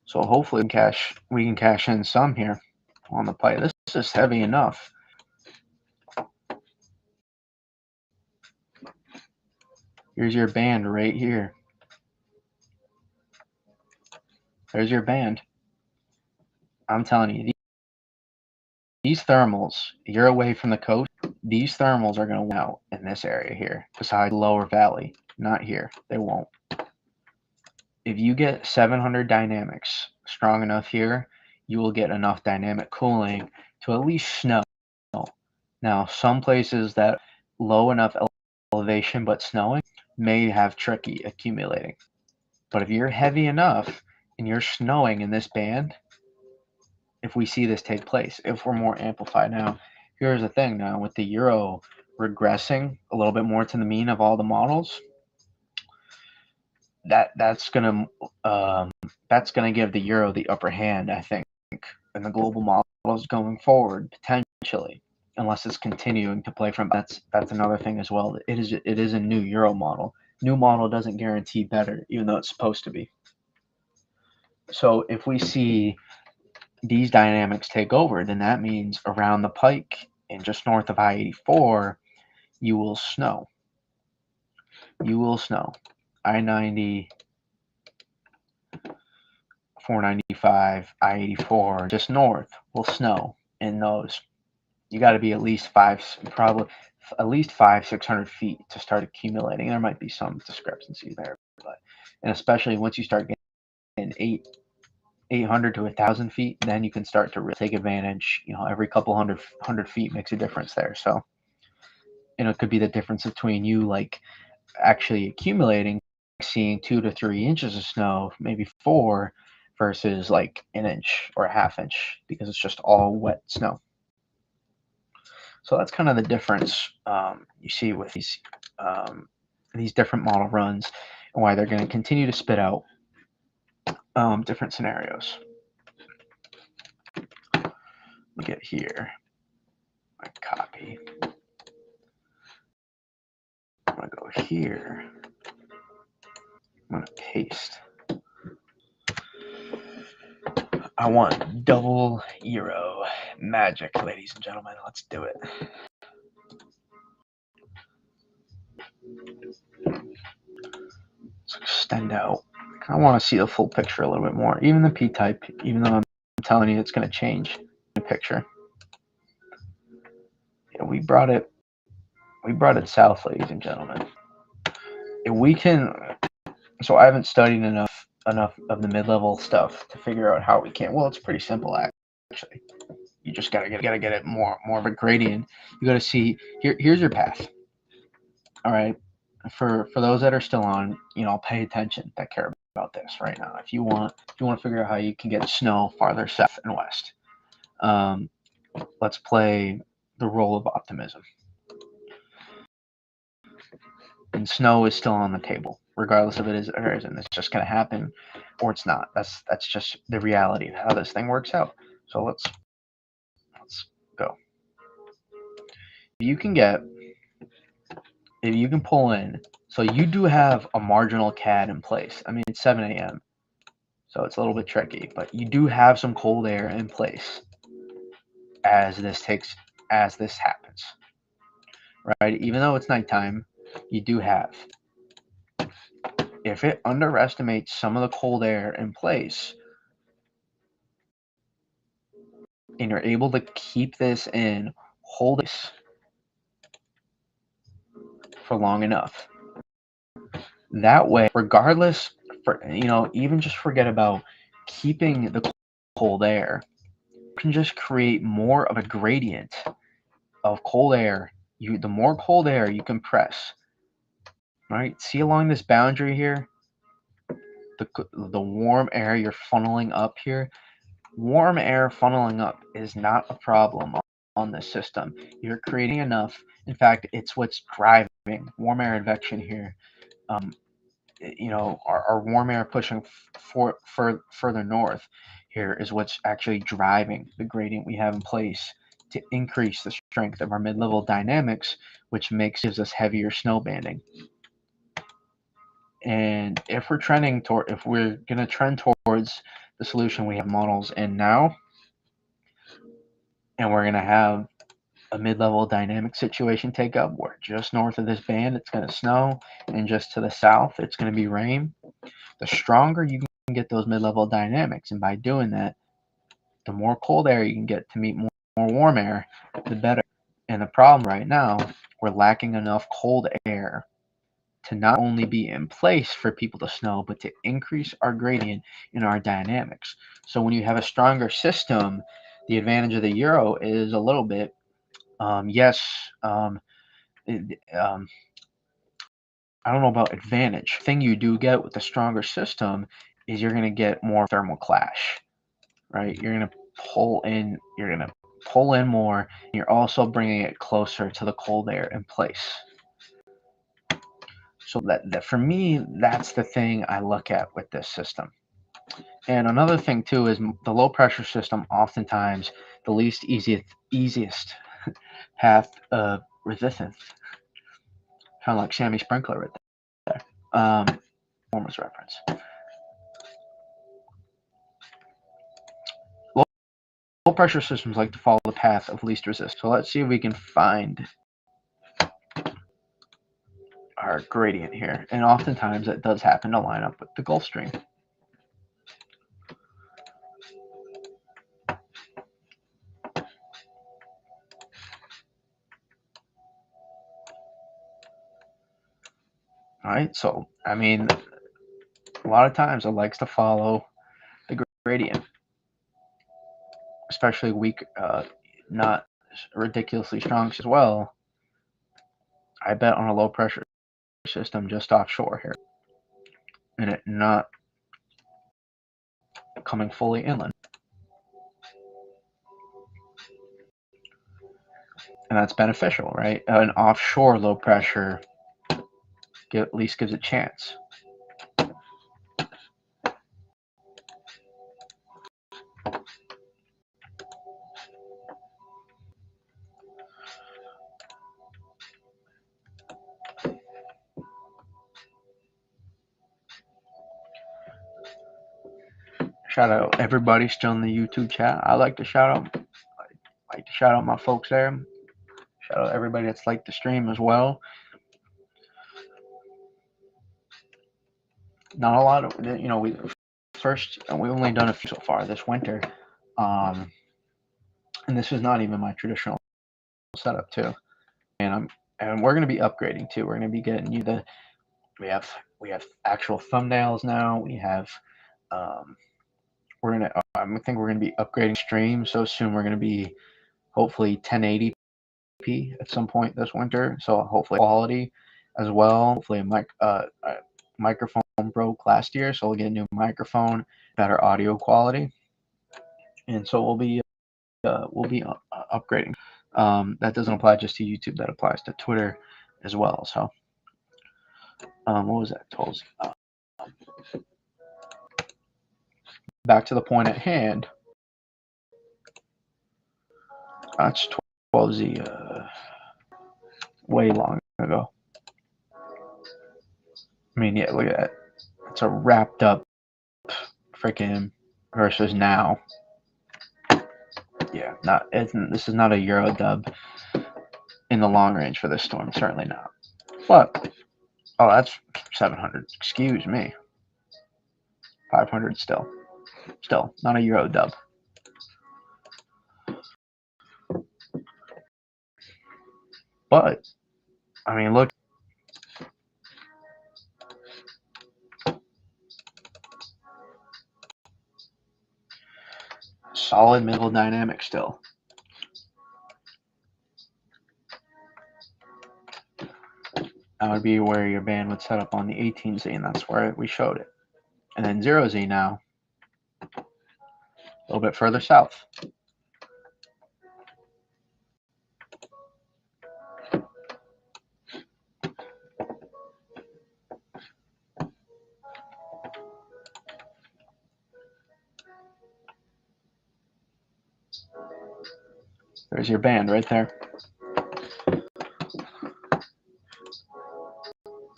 So hopefully we can cash in some here on the play. This is heavy enough. Here's your band right here. There's your band. I'm telling you, these thermals, you're away from the coast, these thermals are going to win out in this area here, besides lower valley. Not here. They won't. If you get 700 dynamics strong enough here, you will get enough dynamic cooling to at least snow. Now, some places that low enough elevation but snowing may have tricky accumulating. But if you're heavy enough and you're snowing in this band, if we see this take place, if we're more amplified. Now, here's the thing now, with the Euro regressing a little bit more to the mean of all the models, that's gonna give the Euro the upper hand, I think, in the global models going forward, potentially, unless it's continuing to play from. That's another thing as well. It is a new Euro model. New model doesn't guarantee better, even though it's supposed to be. So if we see these dynamics take over, then that means around the pike and just north of I-84, you will snow. You will snow. I-90, 495, I-84, just north will snow in those. You got to be at least 600 feet to start accumulating. There might be some discrepancies there, but and especially once you start getting 800 to 1,000 feet, then you can start to really take advantage. Every couple hundred feet makes a difference there. So, it could be the difference between you like actually accumulating, seeing 2 to 3 inches of snow, maybe 4, versus like an inch or a half inch because it's just all wet snow. So that's kind of the difference you see with these different model runs and why they're going to continue to spit out different scenarios. Look at here. I copy. I'm going to go here. I'm going to paste. I want double Euro magic, ladies and gentlemen. Let's do it. Let's extend out. I want to see the full picture a little bit more. Even the P-type, even though I'm telling you it's going to change the picture. We brought it south, ladies and gentlemen. If we can, so I haven't studied enough of the mid-level stuff to figure out how we can. Well, it's pretty simple actually. You just gotta get it more of a gradient. You gotta see here's your path. All right. For those that are still on, pay attention that care about this right now. If you want to figure out how you can get snow farther south and west, let's play the role of optimism. And snow is still on the table, regardless if it is or isn't. It's just going to happen, or it's not. That's just the reality of how this thing works out. So let's go. If you can pull in, so you do have a marginal CAD in place. I mean, it's 7 a.m., so it's a little bit tricky, but you do have some cold air in place as this takes as this happens, right? Even though it's nighttime, you do have, if it underestimates some of the cold air in place and you're able to keep this in, hold this for long enough, that way, regardless, even just forget about keeping the cold air, you can just create more of a gradient of cold air. The more cold air you compress, right? See along this boundary here, the warm air you're funneling up here. Warm air funneling up is not a problem on this system. You're creating enough. In fact, it's what's driving warm air advection here. Our warm air pushing further north here is what's actually driving the gradient we have in place to increase the strength of our mid-level dynamics, which gives us heavier snow banding. And if we're going to trend towards the solution we have models in now, and we're going to have a mid-level dynamic situation take up where just north of this band it's going to snow, and just to the south it's going to be rain, the stronger you can get those mid-level dynamics. And by doing that, the more cold air you can get to meet more warm air, the better. And the problem right now, we're lacking enough cold air to not only be in place for people to snow, but to increase our gradient in our dynamics. So when you have a stronger system, the advantage of the Euro is a little bit, yes, I don't know about advantage. The thing you do get with the stronger system is you're going to get more thermal clash, right? You're going to pull in more, and you're also bringing it closer to the cold air in place. So that for me, that's the thing I look at with this system. And another thing too is the low pressure system, oftentimes the least easiest path of resistance, kind of like Sammy Sprinkler right there. Performance reference. Low pressure systems like to follow the path of least resistance. So let's see if we can find our gradient here. And oftentimes it does happen to line up with the Gulf Stream. All right, so I mean, a lot of times it likes to follow the gradient, especially weak, not ridiculously strong as well. I bet on a low pressure system just offshore here, and it not coming fully inland. And that's beneficial, right? An offshore low pressure at least gives a chance. Shout out everybody still in the YouTube chat. I like to shout out my folks there. Shout out everybody that's liked the stream as well. Not a lot of, we've only done a few so far this winter, and this is not even my traditional setup too. And we're going to be upgrading too. We're going to be getting you we have actual thumbnails now. We have I think we're gonna be upgrading stream so soon. We're gonna be hopefully 1080p at some point this winter. So hopefully quality as well. Hopefully a microphone broke last year, so we'll get a new microphone, better audio quality, and so we'll be upgrading. That doesn't apply just to YouTube. That applies to Twitter as well. So what was that, Tolls? Back to the point at hand. That's 12Z way long ago. I mean, yeah, look at that. It's a wrapped up freaking versus now. Yeah, this is not a Euro dub in the long range for this storm, certainly not. But oh, that's 700. Excuse me, 500 still not a Euro dub. But I mean, look. Solid middle dynamic still. That would be where your band would set up on the 18Z, and that's where we showed it. And then 0Z now, a little bit further south. There's your band right there.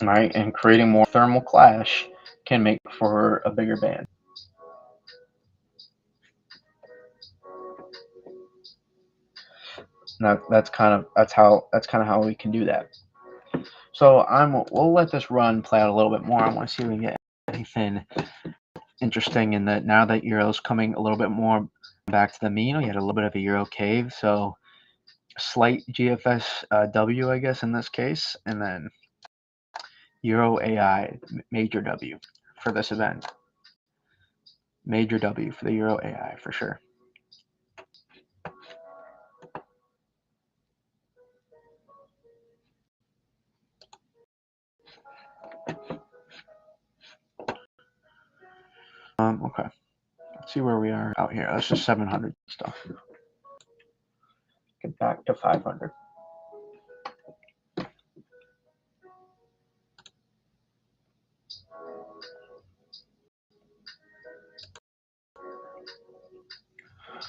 Right, and creating more thermal clash can make for a bigger band. That's kind of how we can do that. So we'll let this run play out a little bit more. I want to see if we can get anything interesting in that. Now that Euro's coming a little bit more back to the mean, we had a little bit of a Euro cave, so slight GFS W, I guess, in this case, and then Euro AI major W for this event. Major W for the Euro AI for sure. Okay. Let's see where we are out here. That's just 700 stuff. Get back to 500.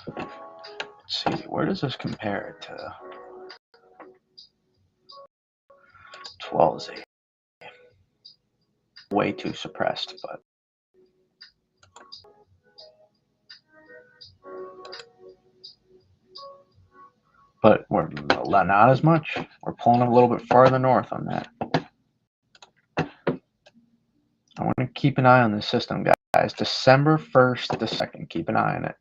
Let's see, where does this compare to 12Z? Way too suppressed, but we're not as much. We're pulling a little bit farther north on that. I want to keep an eye on this system, guys. December 1st to 2nd, keep an eye on it.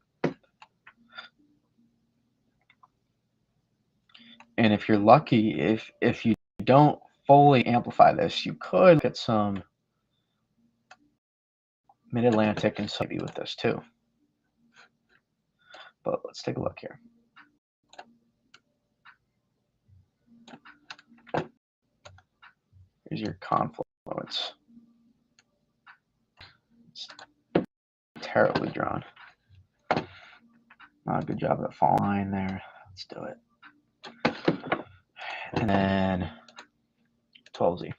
And if you're lucky, if you don't fully amplify this, you could get some mid-Atlantic and maybe with this too. But let's take a look here. Here's your confluence. It's terribly drawn. Not a good job of the fall line there. Let's do it. And then 12Z.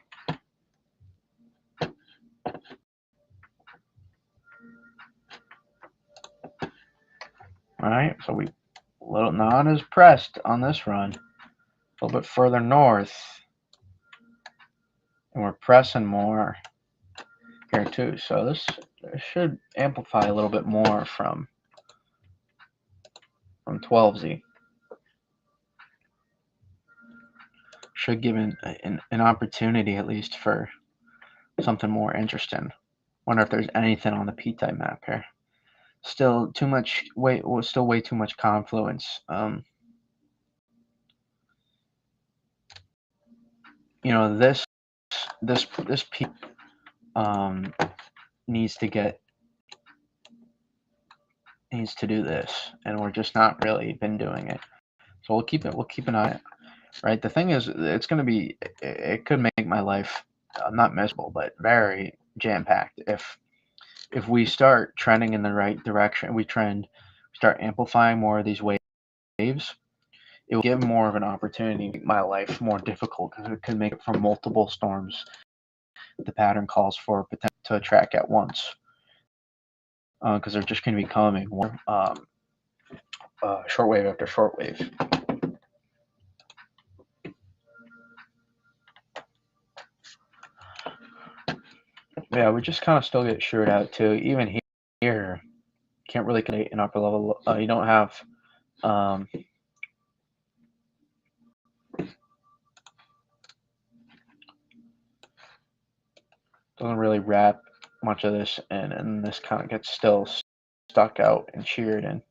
All right, so we not as pressed on this run. A little bit further north, and we're pressing more here too. So this should amplify a little bit more from 12Z. Should give an opportunity at least for something more interesting. Wonder if there's anything on the P-type map here. Still too much still way too much confluence. You know, this P needs to do this, and we're just not really been doing it. So we'll keep an eye on it. Right. The thing is, it could make my life not miserable, but very jam-packed if we start trending in the right direction. Start amplifying more of these waves. It will give more of an opportunity to make my life more difficult because it could make it from multiple storms. The pattern calls for potential to track at once because they're just going to be coming more shortwave after shortwave. Yeah, we just kind of still get sheared out too. Even here, can't really create an upper level. You don't have Doesn't really wrap much of this in, and this kind of gets still stuck out and sheared in.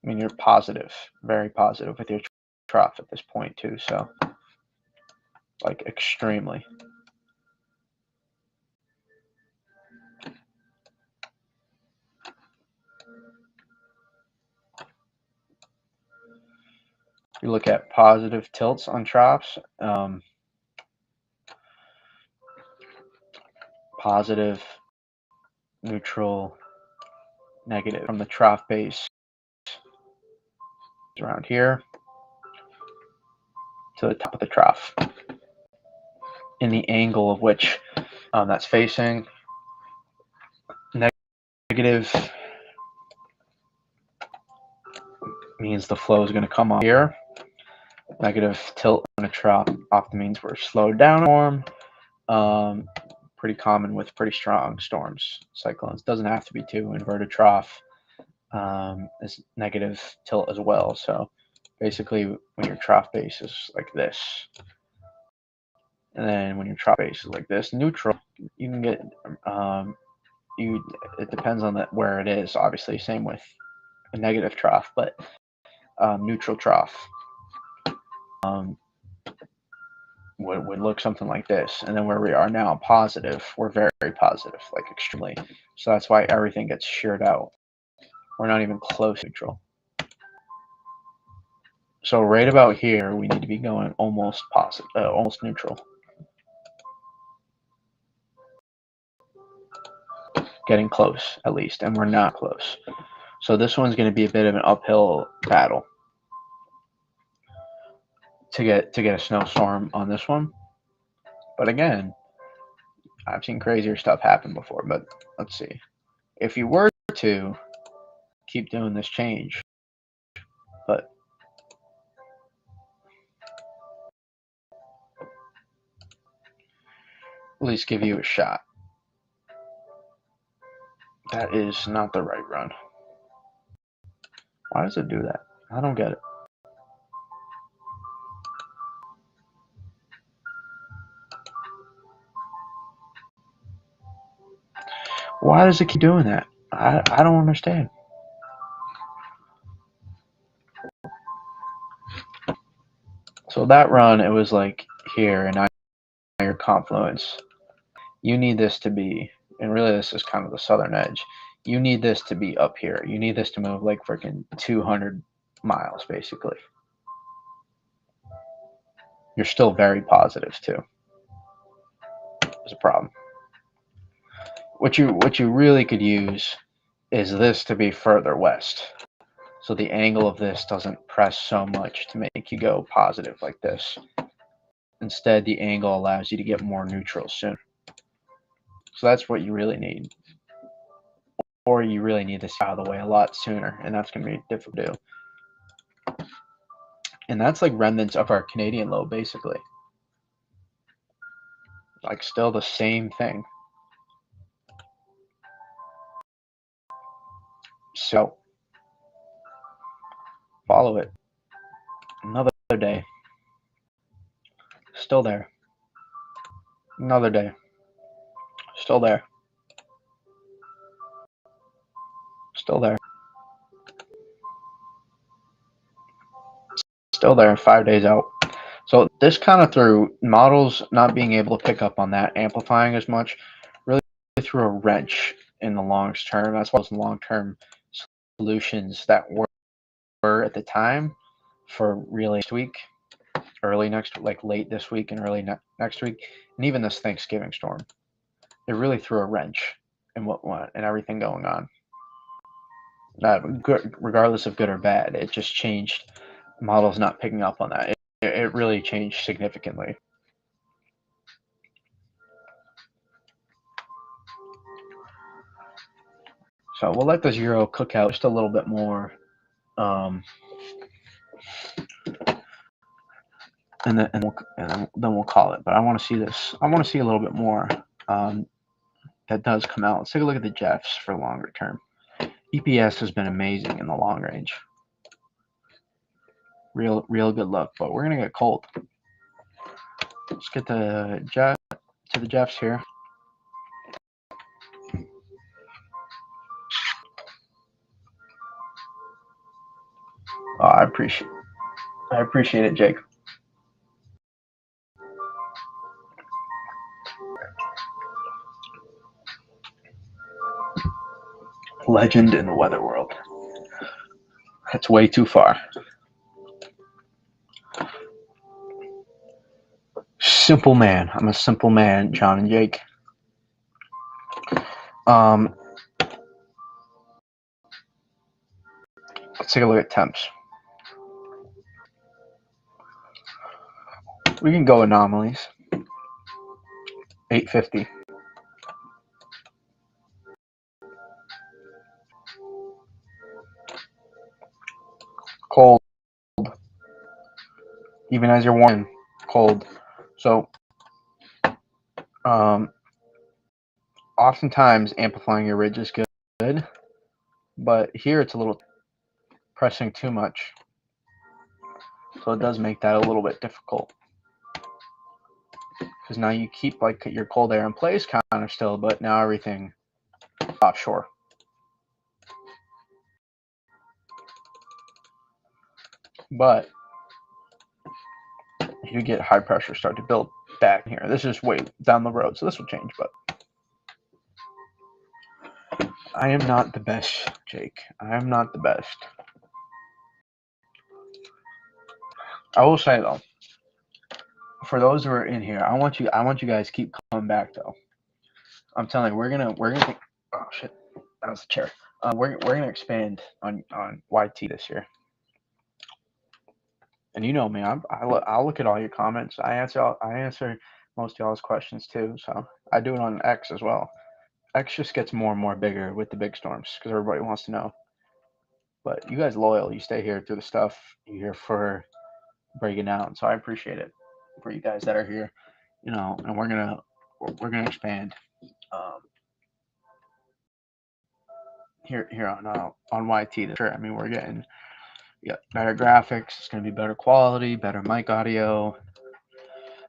I mean, you're positive, very positive with your trough at this point too, so like extremely. You look at positive tilts on troughs, positive, neutral, negative from the trough base around here to the top of the trough, in the angle of which that's facing. Negative means the flow is going to come off here. Negative tilt on a trough often means we're slowed down. Storm, pretty common with pretty strong storms, cyclones. Doesn't have to be too. Inverted trough is negative tilt as well. So basically, when your trough base is like this, and then when your trough base is like this, neutral, you can get it depends on where it is. Obviously, same with a negative trough, but neutral trough would look something like this. And then where we are now, positive, we're very, very positive, like extremely. So that's why everything gets sheared out. We're not even close to neutral. So right about here, we need to be going almost positive, almost neutral. Getting close, at least, and we're not close. So this one's going to be a bit of an uphill battle to get a snowstorm on this one. But again, I've seen crazier stuff happen before. But let's see. If you were to keep doing this change, but at least give you a shot. That is not the right run. Why does it do that? I don't get it. Why does it keep doing that? I don't understand. So that run, it was like here, and now your confluence. You need this to be, and really this is kind of the southern edge. You need this to be up here. You need this to move like freaking 200 miles, basically. You're still very positive too. There's a problem. What you really could use is this to be further west. So the angle of this doesn't press so much to make you go positive like this. Instead, the angle allows you to get more neutral sooner. So that's what you really need. Or you really need this out of the way a lot sooner, and that's going to be difficult to do. And that's like remnants of our Canadian low, basically. Like still the same thing. So follow it. Another day. Still there. Another day. Still there. Still there. Still there 5 days out. So this kind of threw models not being able to pick up on that, amplifying as much, really threw a wrench in the long term. That's why those long-term solutions that were at the time for really next week, early next, like late this week and early next week, and even this Thxgiving storm, it really threw a wrench in what and everything going on. Regardless of good or bad, it just changed. Models not picking up on that. It really changed significantly. So we'll let the 0 cook out just a little bit more, and then we'll call it. But I want to see this. I want to see a little bit more that does come out. Let's take a look at the Jeffs for longer term. EPS has been amazing in the long range. Real good look. But we're gonna get cold. Let's get the Jeffs here. Oh, I appreciate it, Jake. Legend in the weather world. That's way too far. Simple man. I'm a simple man, John and Jake. Let's take a look at temps. We can go anomalies. 850. Cold. Even as you're warm, cold. So, oftentimes amplifying your ridge is good, but here it's a little pressing too much. So it does make that a little bit difficult. Because now you keep like your cold air in place kind of still, but now everything offshore. But you get high pressure start to build back here. This is way down the road, so this will change, but I am not the best, Jake. I am not the best. I will say though, for those who are in here, I want you guys to keep coming back though. I'm telling you, we're gonna oh shit, that was the chair. We're gonna expand on YT this year. And you know me, I'll look at all your comments. I answer most of y'all's questions too. So I do it on X as well. X just gets more and more bigger with the big storms because everybody wants to know. But you guys loyal, you stay here through the stuff. You're here for breaking down, so I appreciate it for you guys that are here. You know, and we're gonna expand here on YT. Sure, I mean we're getting better graphics. It's gonna be better quality, better mic audio,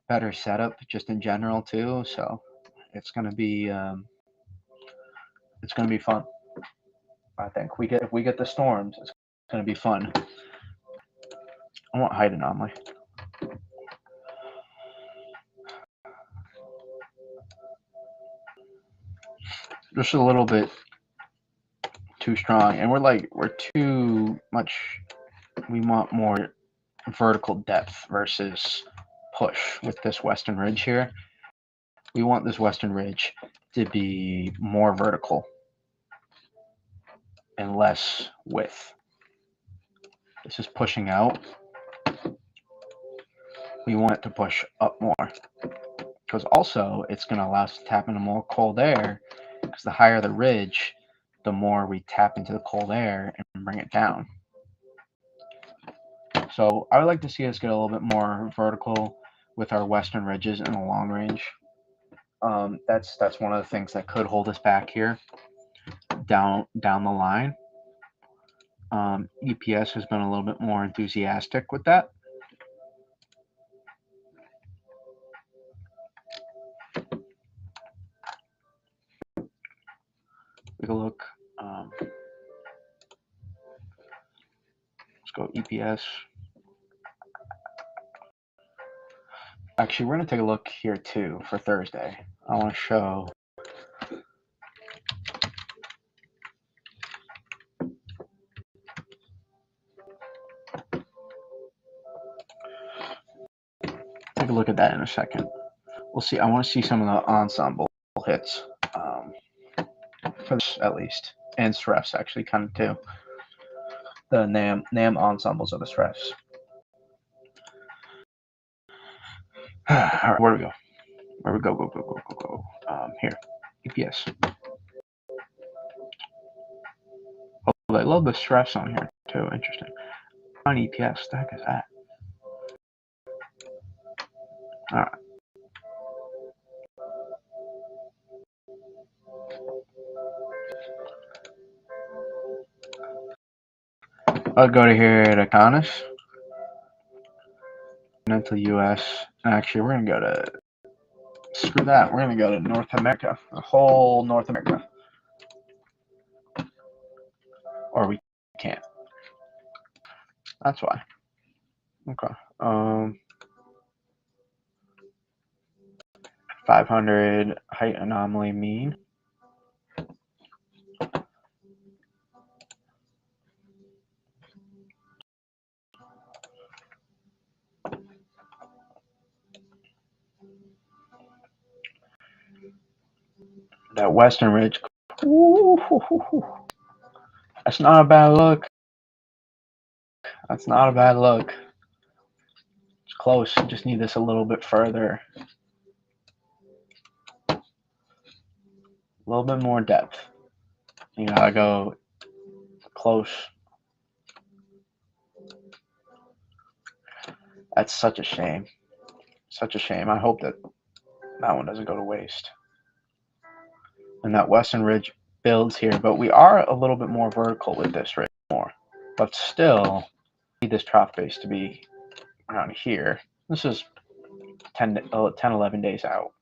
better setup just in general too. So it's gonna be fun. I think if we get the storms, it's gonna be fun. I want height anomaly. Just a little bit too strong, and we're too much. We want more vertical depth versus push with this western ridge here. We want this western ridge to be more vertical and less width. This is pushing out. We want it to push up more because also it's going to allow us to tap into more cold air because the higher the ridge, the more we tap into the cold air and bring it down. So I would like to see us get a little bit more vertical with our western ridges in the long range. That's one of the things that could hold us back here down the line. EPS has been a little bit more enthusiastic with that. Take a look. Let's go EPS. Actually, we're going to take a look here too for Thursday. I want to show. Take a look at that in a second. We'll see. I want to see some of the ensemble hits for this at least, and stress actually kind of too. The NAM ensembles of the stress. All right, where do we go? Where we go? Here, EPS. Oh, I love the stress on here too. Interesting. On EPS, the heck is that? All right. I'll go to here to Canis. continental U.S. Actually, we're gonna go to screw that. We're gonna go to North America, the whole North America, or we can't. That's why. Okay. 500 height anomaly mean. That western ridge. Ooh, that's not a bad look. That's not a bad look. It's close. You just need this a little bit further. A little bit more depth. You gotta go close. That's such a shame. Such a shame. I hope that one doesn't go to waste. And that western ridge builds here, but we are a little bit more vertical with this ridge more. But still, need this trough base to be around here. This is 10, 11 days out.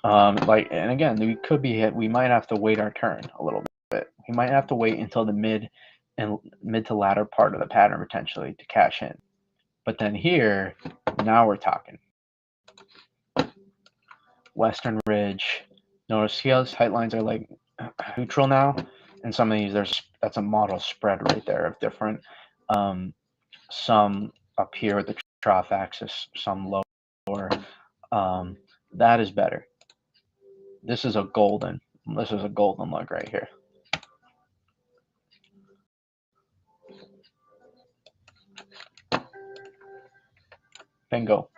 And again, we could be hit. We might have to wait our turn a little bit. We might have to wait until the mid to latter part of the pattern potentially to cash in. But then here, now we're talking. Western ridge. Notice how those height lines are like neutral now. And some of these, that's a model spread right there of different. Some up here at the trough axis, some lower. That is better. This is a golden look right here. Bingo.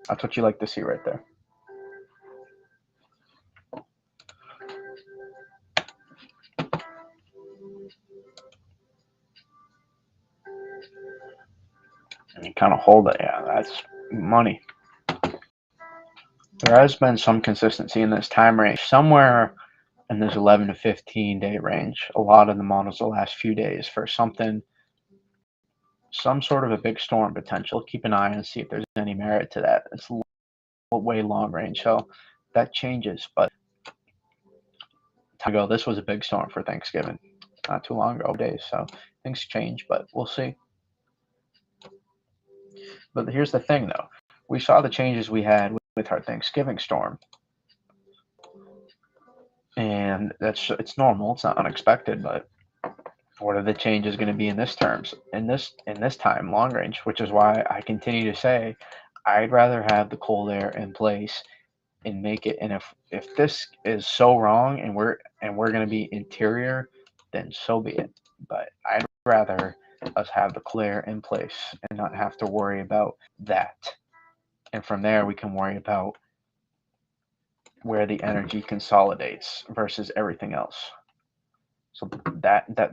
That's what you like to see right there. And you kind of hold it. Yeah, that's money. There has been some consistency in this time range, somewhere in this 11 to 15 day range. A lot of the models the last few days for some sort of a big storm potential. Keep an eye and see if there's any merit to that. It's way long range, so that changes. But time ago, this was a big storm for Thanksgiving, not too long ago, days. So things change, but we'll see. But here's the thing, though. We saw the changes we had with our Thxgiving Storm. And it's normal. It's not unexpected, but what are the changes going to be in this time long range, which is why I continue to say I'd rather have the cold air in place and make it. And if this is so wrong and we're going to be interior, then so be it. But I'd rather us have the cold air in place and not have to worry about that. And from there, we can worry about where the energy consolidates versus everything else. So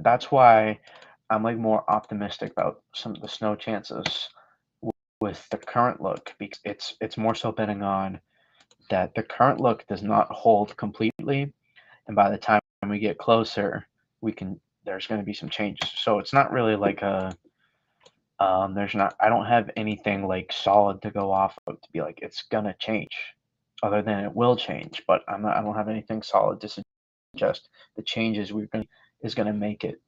that's why I'm like more optimistic about some of the snow chances with the current look, because it's more so betting on that the current look does not hold completely, and by the time we get closer, there's going to be some changes. So it's not really like a I don't have anything like solid to go off of to be like it's gonna change, other than it will change. But I don't have anything solid to suggest the changes is gonna make it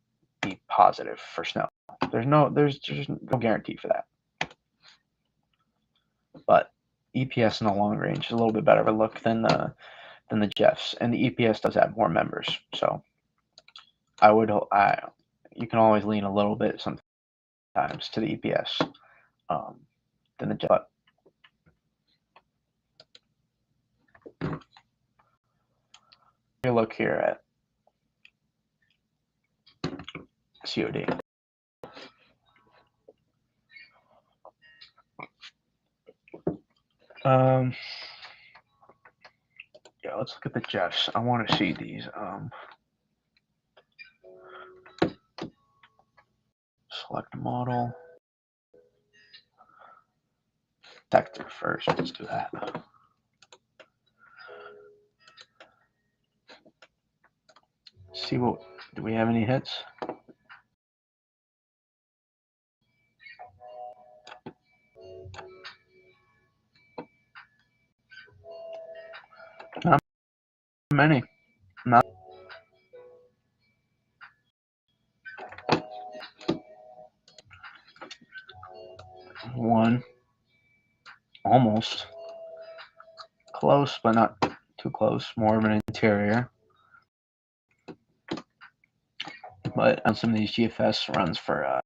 be positive for snow. There's just no guarantee for that. But EPS in the long range is a little bit better of a look than the Jeffs, and the EPS does have more members. So you can always lean a little bit sometimes to the EPS than the Jeff. You look here at COD. Yeah, let's look at the Jeffs. I want to see these. Select model. Sector first. Let's do that. See what Do we have any hits? Not many. Not one. Almost. Close, but not too close. More of an interior. But on some of these GFS runs for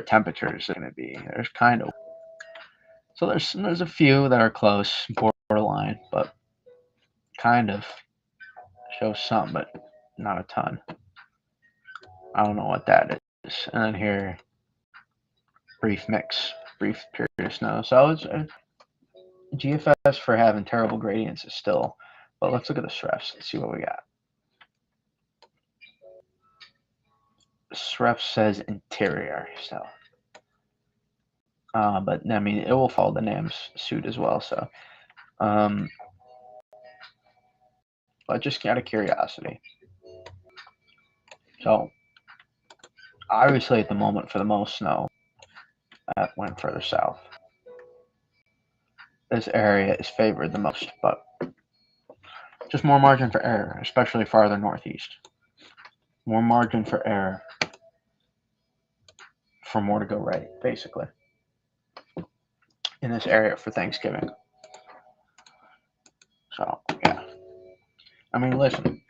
temperatures, it's going to be there's kind of so there's a few that are close, borderline, but kind of shows some, but not a ton. I don't know what that is. And then here, brief period of snow. So it's GFS for having terrible gradients is still, but let's look at the SREFs. Let's see what we got. SREF says interior, so. But I mean, it will follow the NAM's suit as well. So, but just out of curiosity. So, obviously, at the moment, for the most snow, that went further south. This area is favored the most, but just more margin for error, especially farther northeast. More margin for error for more to go right, basically, in this area for Thanksgiving. So, yeah. I mean, listen.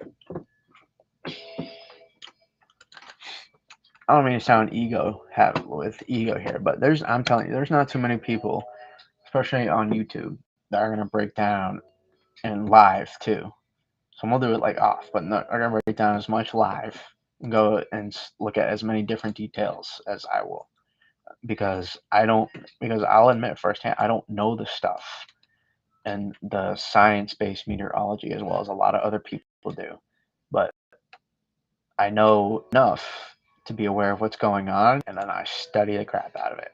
I don't mean to sound ego here, but I'm telling you, there's not too many people, especially on YouTube, that are gonna break down and live too. Some will do it like off, but no, I'm gonna break down as much live and go and look at as many different details as I will, because I'll admit firsthand I don't know the stuff and the science-based meteorology as well as a lot of other people do, but I know enough to be aware of what's going on, and then I study the crap out of it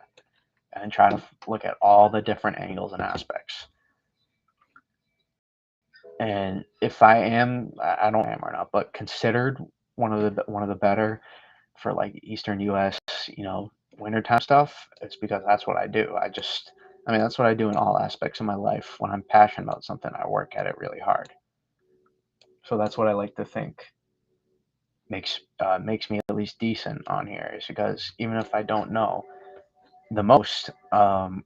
and try to look at all the different angles and aspects. And if I am, I don't am or not, but considered one of the better for like Eastern U.S., wintertime stuff, it's because that's what I do. That's what I do in all aspects of my life. When I'm passionate about something, I work at it really hard. So that's what I like to think makes me at least decent on here, is because even if I don't know the most, I'll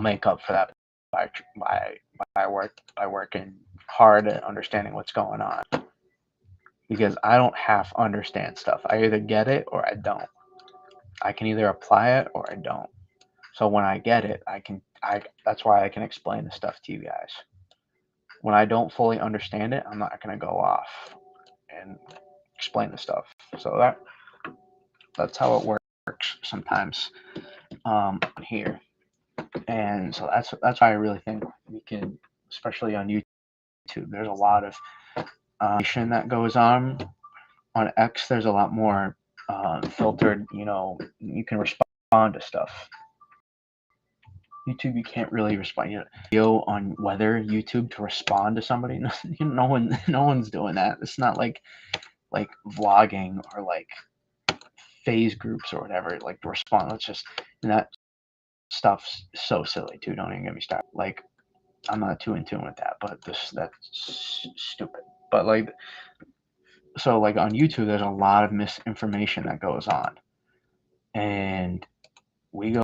make up for that by working hard at understanding what's going on. Because I don't half understand stuff. I either get it or I don't. I can either apply it or I don't. So when I get it, that's why I can explain the stuff to you guys. When I don't fully understand it, I'm not gonna go off and explain the stuff. So that's how it works sometimes here. And so that's why I really think we can, especially on YouTube, there's a lot of that goes on. On X, there's a lot more filtered. You can respond to stuff. YouTube, you can't really respond. Video on weather YouTube to respond to somebody. No one's doing that. It's not like vlogging or like phase groups or whatever. Like to respond. And that stuff's so silly too. Don't even get me started. Like, I'm not too in tune with that, but that's stupid. But so on YouTube, there's a lot of misinformation that goes on, and we go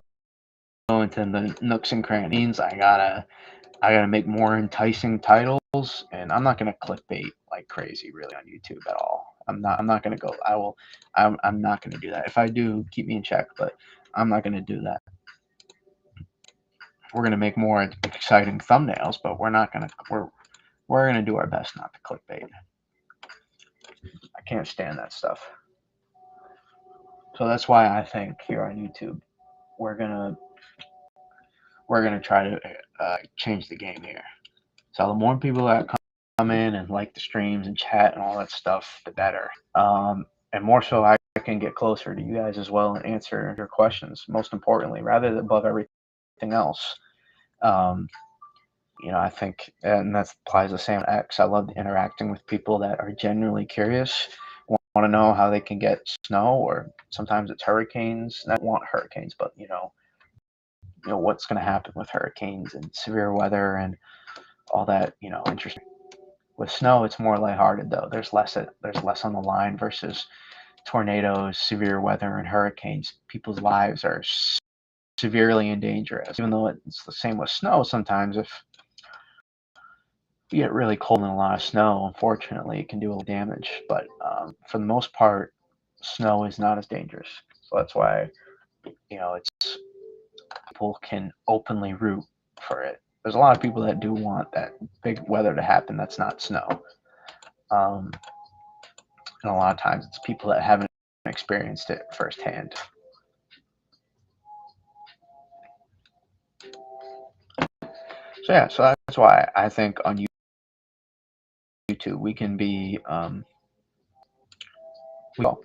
into the nooks and crannies. I gotta make more enticing titles, and I'm not gonna clickbait like crazy really on YouTube at all. I'm not gonna go. I'm not gonna do that. If I do, keep me in check, but I'm not gonna do that. We're gonna make more exciting thumbnails, but we're gonna do our best not to clickbait. I can't stand that stuff. So that's why I think here on YouTube, we're gonna try to change the game here. So the more people that come in and like the streams and chat and all that stuff, the better. And more so, I can get closer to you guys as well and answer your questions. Most importantly, rather than above everything else. I think, and that applies the same to X. I love interacting with people that are genuinely curious, want to know how they can get snow, or sometimes it's hurricanes. I don't want hurricanes, but what's going to happen with hurricanes and severe weather and all that. Interesting. With snow, it's more lighthearted though. There's less on the line versus tornadoes, severe weather, and hurricanes. People's lives are severely in danger. Even though it's the same with snow, sometimes if you get really cold and a lot of snow, unfortunately, it can do a little damage. But for the most part, snow is not as dangerous. So that's why it's people can openly root for it. There's a lot of people that do want that big weather to happen that's not snow. Um, and a lot of times it's people that haven't experienced it firsthand. So yeah, so that's why I think on YouTube we can be well.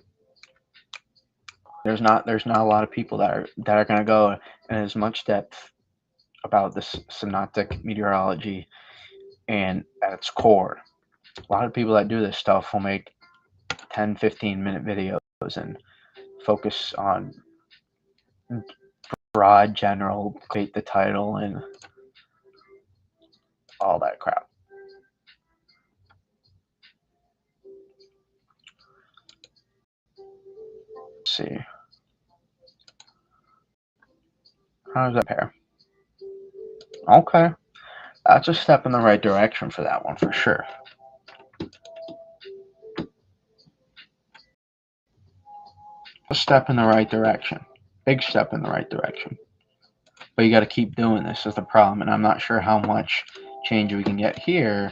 There's not a lot of people that are going to go in as much depth about this synoptic meteorology and at its core. A lot of people that do this stuff will make 10, 15-minute videos and focus on broad general, create the title and all that crap. Let's see. How does that pair? Okay. That's a step in the right direction for that one for sure. A step in the right direction. Big step in the right direction. But you got to keep doing this is the problem, and I'm not sure how much change we can get here.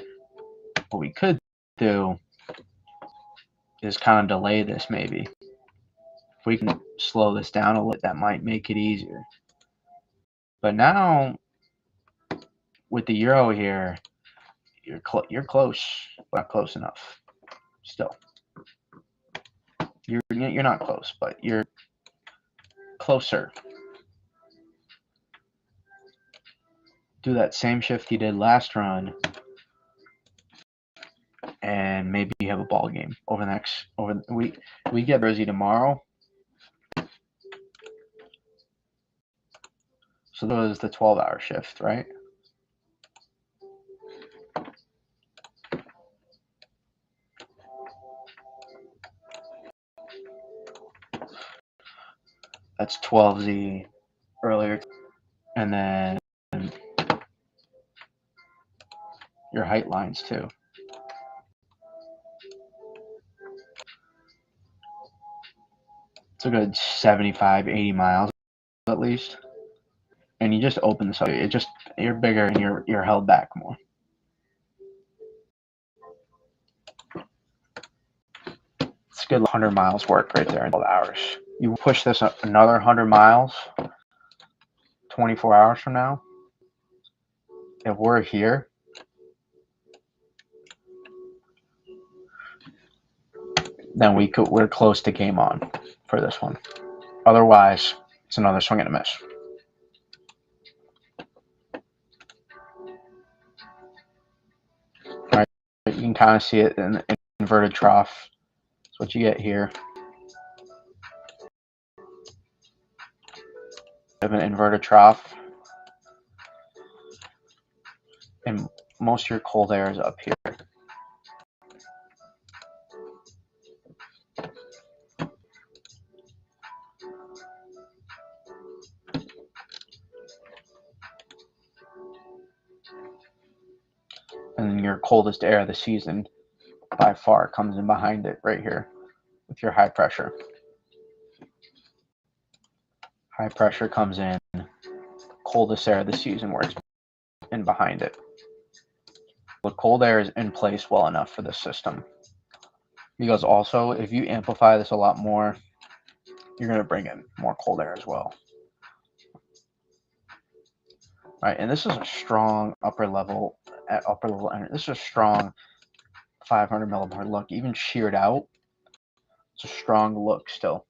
What we could do is kind of delay this maybe. If we can slow this down a little, that might make it easier. But now with the euro here, you're close, but not close enough. Still, you're not close, but you're closer. Do that same shift you did last run, and maybe you have a ball game over the next we get Jersey tomorrow. So that was the 12-hour shift, right? That's 12Z earlier, and then your height lines too. It's a good 75, 80 miles at least. And you just open this up. You're bigger and you're held back more. It's a good 100 miles work right there in 12 hours. You push this another 100 miles, 24 hours from now. If we're here, then we're close to game on for this one. Otherwise, it's another swing and a miss. Right? You can kind of see it in the inverted trough. That's what you get here. You have an inverted trough, and most of your cold air is up here. And your coldest air of the season by far comes in behind it right here with your high pressure. High pressure comes in, coldest air of the season where it's in behind it. The cold air is in place well enough for this system. Because also, if you amplify this a lot more, you're going to bring in more cold air as well. Right, and this is a strong upper level energy. This is a strong 500 millibar look, even sheared out. It's a strong look still.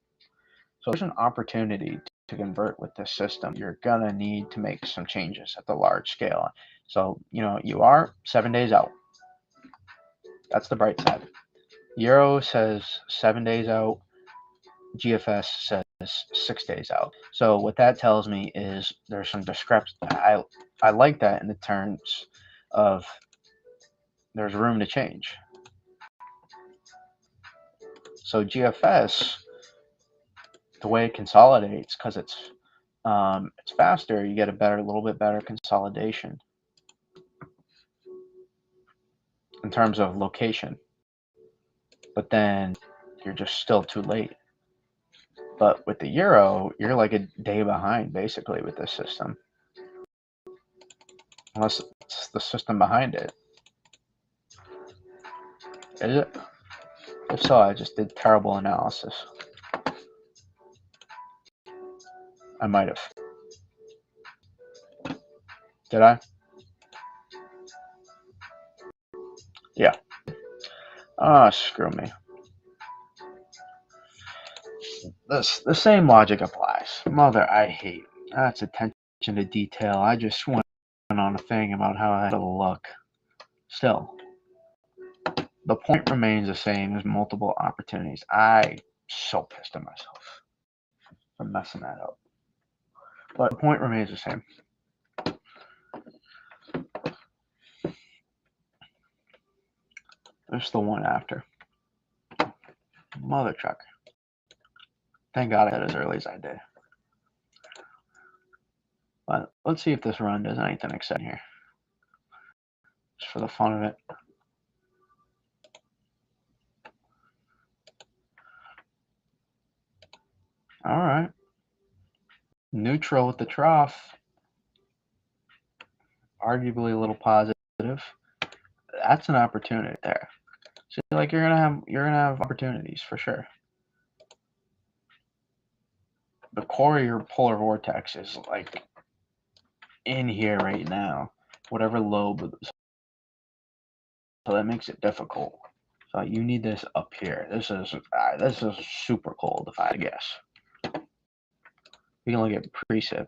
So there's an opportunity to convert with this system. You're gonna need to make some changes at the large scale. So, you are 7 days out. That's the bright side. Euro says 7 days out. GFS says 6 days out. So what that tells me is there's some discrepancy. I like that in the terms of there's room to change. So GFS, the way it consolidates, because it's faster, you get a little bit better consolidation in terms of location. But then you're just still too late. But with the Euro, you're like a day behind basically with this system. Unless it's the system behind it. Is it? If so, I just did terrible analysis. I might have. Did I? Yeah. Ah, screw me. The same logic applies. Mother, I hate. That's attention to detail. I just went on a thing about how I had to look. Still, the point remains the same as multiple opportunities. I'm so pissed at myself for messing that up. But the point remains the same. There's the one after. Mother truck. Thank God I did as early as I did. But let's see if this run does anything exciting here. Just for the fun of it. All right. Neutral with the trough. Arguably a little positive. That's an opportunity there. So like you're gonna have opportunities for sure. The core of your polar vortex is like in here right now, whatever lobe. So that makes it difficult. So you need this up here. This is super cold if I had to guess. We can look at precip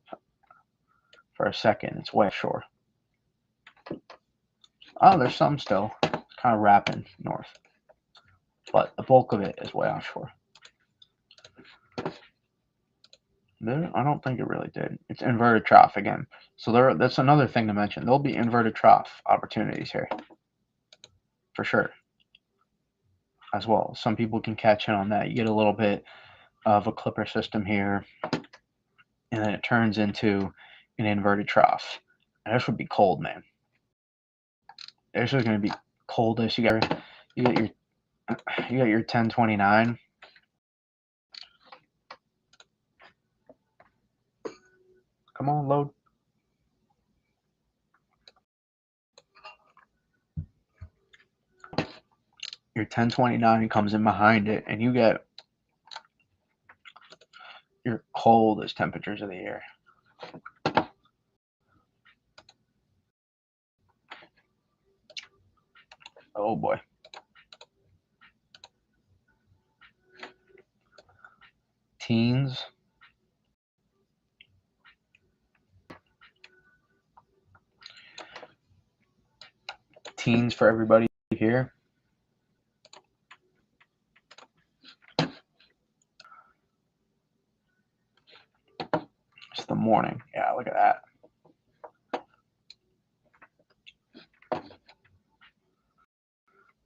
for a second. It's way offshore. Oh, there's some still. It's kind of wrapping north. But the bulk of it is way offshore. I don't think it really did. It's inverted trough again. So that's another thing to mention. There'll be inverted trough opportunities here. For sure. As well. Some people can catch in on that. You get a little bit of a clipper system here. And then it turns into an inverted trough. And this would be cold, man. This is going to be coldest. You got your 1029. Come on, load. Your 1029 comes in behind it, and you get your coldest temperatures of the year. Oh boy. Teens. Teens for everybody here. It's the morning. Yeah, look at that.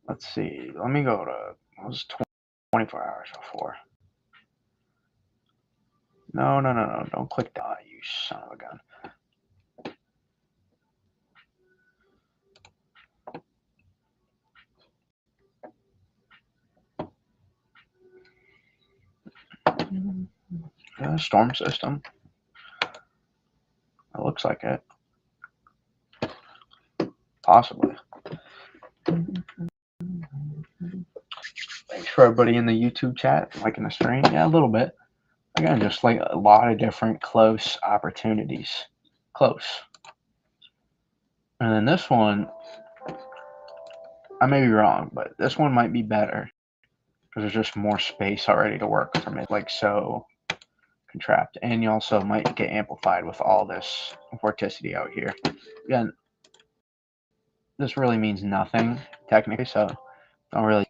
Let's see. Let me go to, it was 24 hours before. No. Don't click that, you son of a gun. Storm system. It looks like it. Possibly. Thanks for everybody in the YouTube chat liking the stream. Yeah, a little bit. Again, just like a lot of different close opportunities. Close. And then this one, I may be wrong, but this one might be better because there's just more space already to work from it. Like so contract. And you also might get amplified with all this vorticity out here. Again, this really means nothing technically, so don't really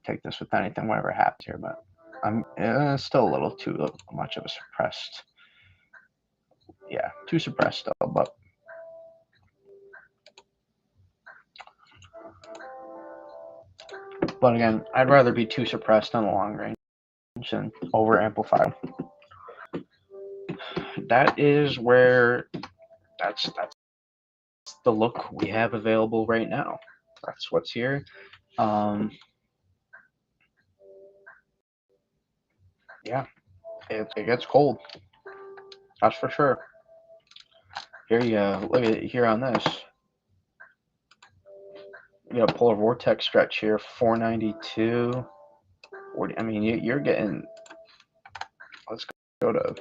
take this with anything, whatever happens here. But I'm still a little too much of a suppressed. Yeah, too suppressed still, but again, I'd rather be too suppressed on the long range than over amplified. That is where that's the look we have available right now. That's what's here. Yeah, it gets cold. That's for sure. Here you look at it here on this. You got a polar vortex stretch here, 492. 40, I mean, you're getting. Let's go to.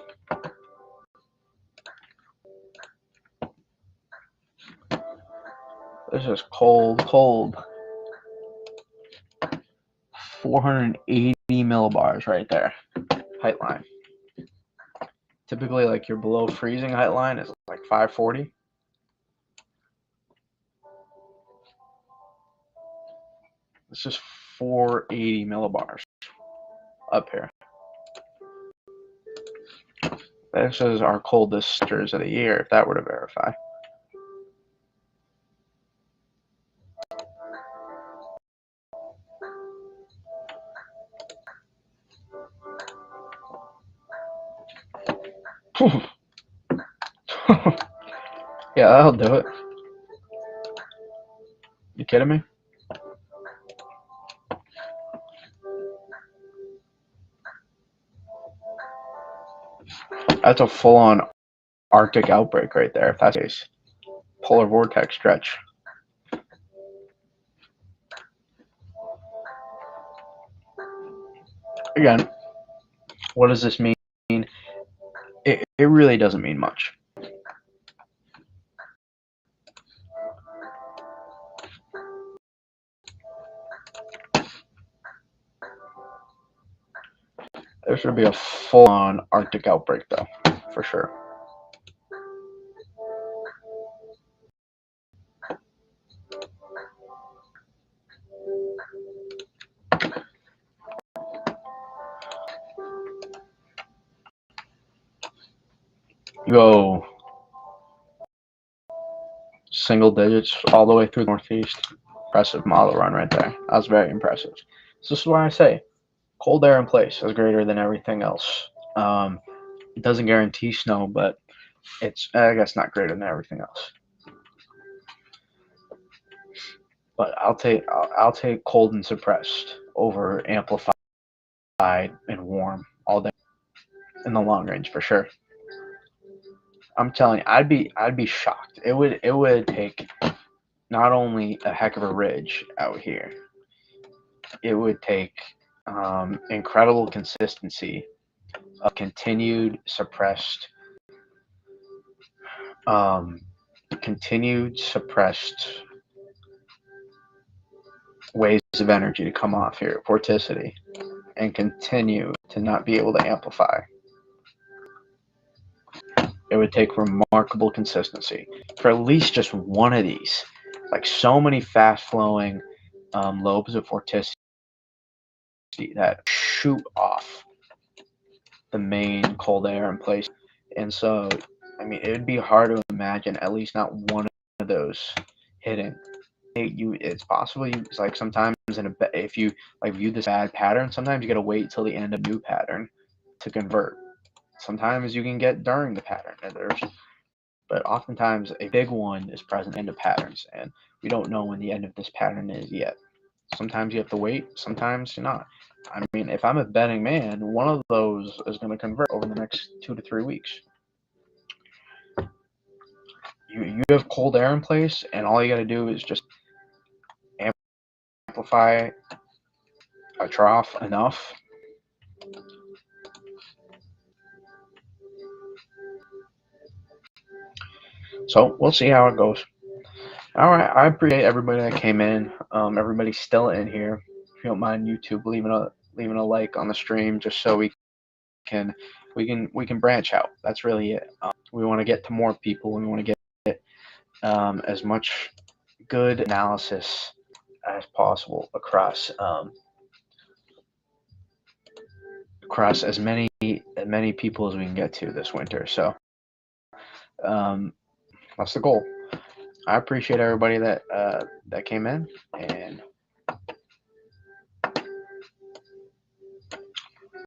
This is cold. 480 millibars right there, height line. Typically, like your below freezing height line is like 540. This is 480 millibars up here. This is our coldest temperatures of the year, if that were to verify. Yeah, that'll do it. You kidding me? That's a full-on Arctic outbreak right there, if that's the case. Polar vortex stretch. Again, what does this mean? It really doesn't mean much. There should be a full-on Arctic outbreak, though, for sure. You go single digits all the way through the Northeast. Impressive model run right there. That was very impressive. So this is why I say cold air in place is greater than everything else. It doesn't guarantee snow, but it's, I guess, not greater than everything else. But I'll take cold and suppressed over amplified and warm all day in the long range for sure. I'm telling you, I'd be shocked. It would take not only a heck of a ridge out here. It would take incredible consistency of continued suppressed waves of energy to come off here, vorticity, and continue to not be able to amplify. It would take remarkable consistency for at least just one of these. Like so many fast-flowing lobes of vorticity that shoot off the main cold air in place. And so, I mean, it would be hard to imagine at least not one of those hitting. It's possible it's like sometimes if you like view this bad pattern, sometimes you got to wait till the end of a new pattern to convert. Sometimes you can get during the pattern, but oftentimes a big one is present in the patterns, and we don't know when the end of this pattern is yet. Sometimes you have to wait, sometimes you're not. I mean, if I'm a betting man, one of those is going to convert over the next 2 to 3 weeks. You have cold air in place, and all you got to do is just amplify a trough enough. So we'll see how it goes. All right, I appreciate everybody that came in. Everybody's still in here. If you don't mind, YouTube, leaving a like on the stream, just so we can branch out. That's really it. We want to get to more people. We want to get as much good analysis as possible across as many people as we can get to this winter. So that's the goal. I appreciate everybody that came in, and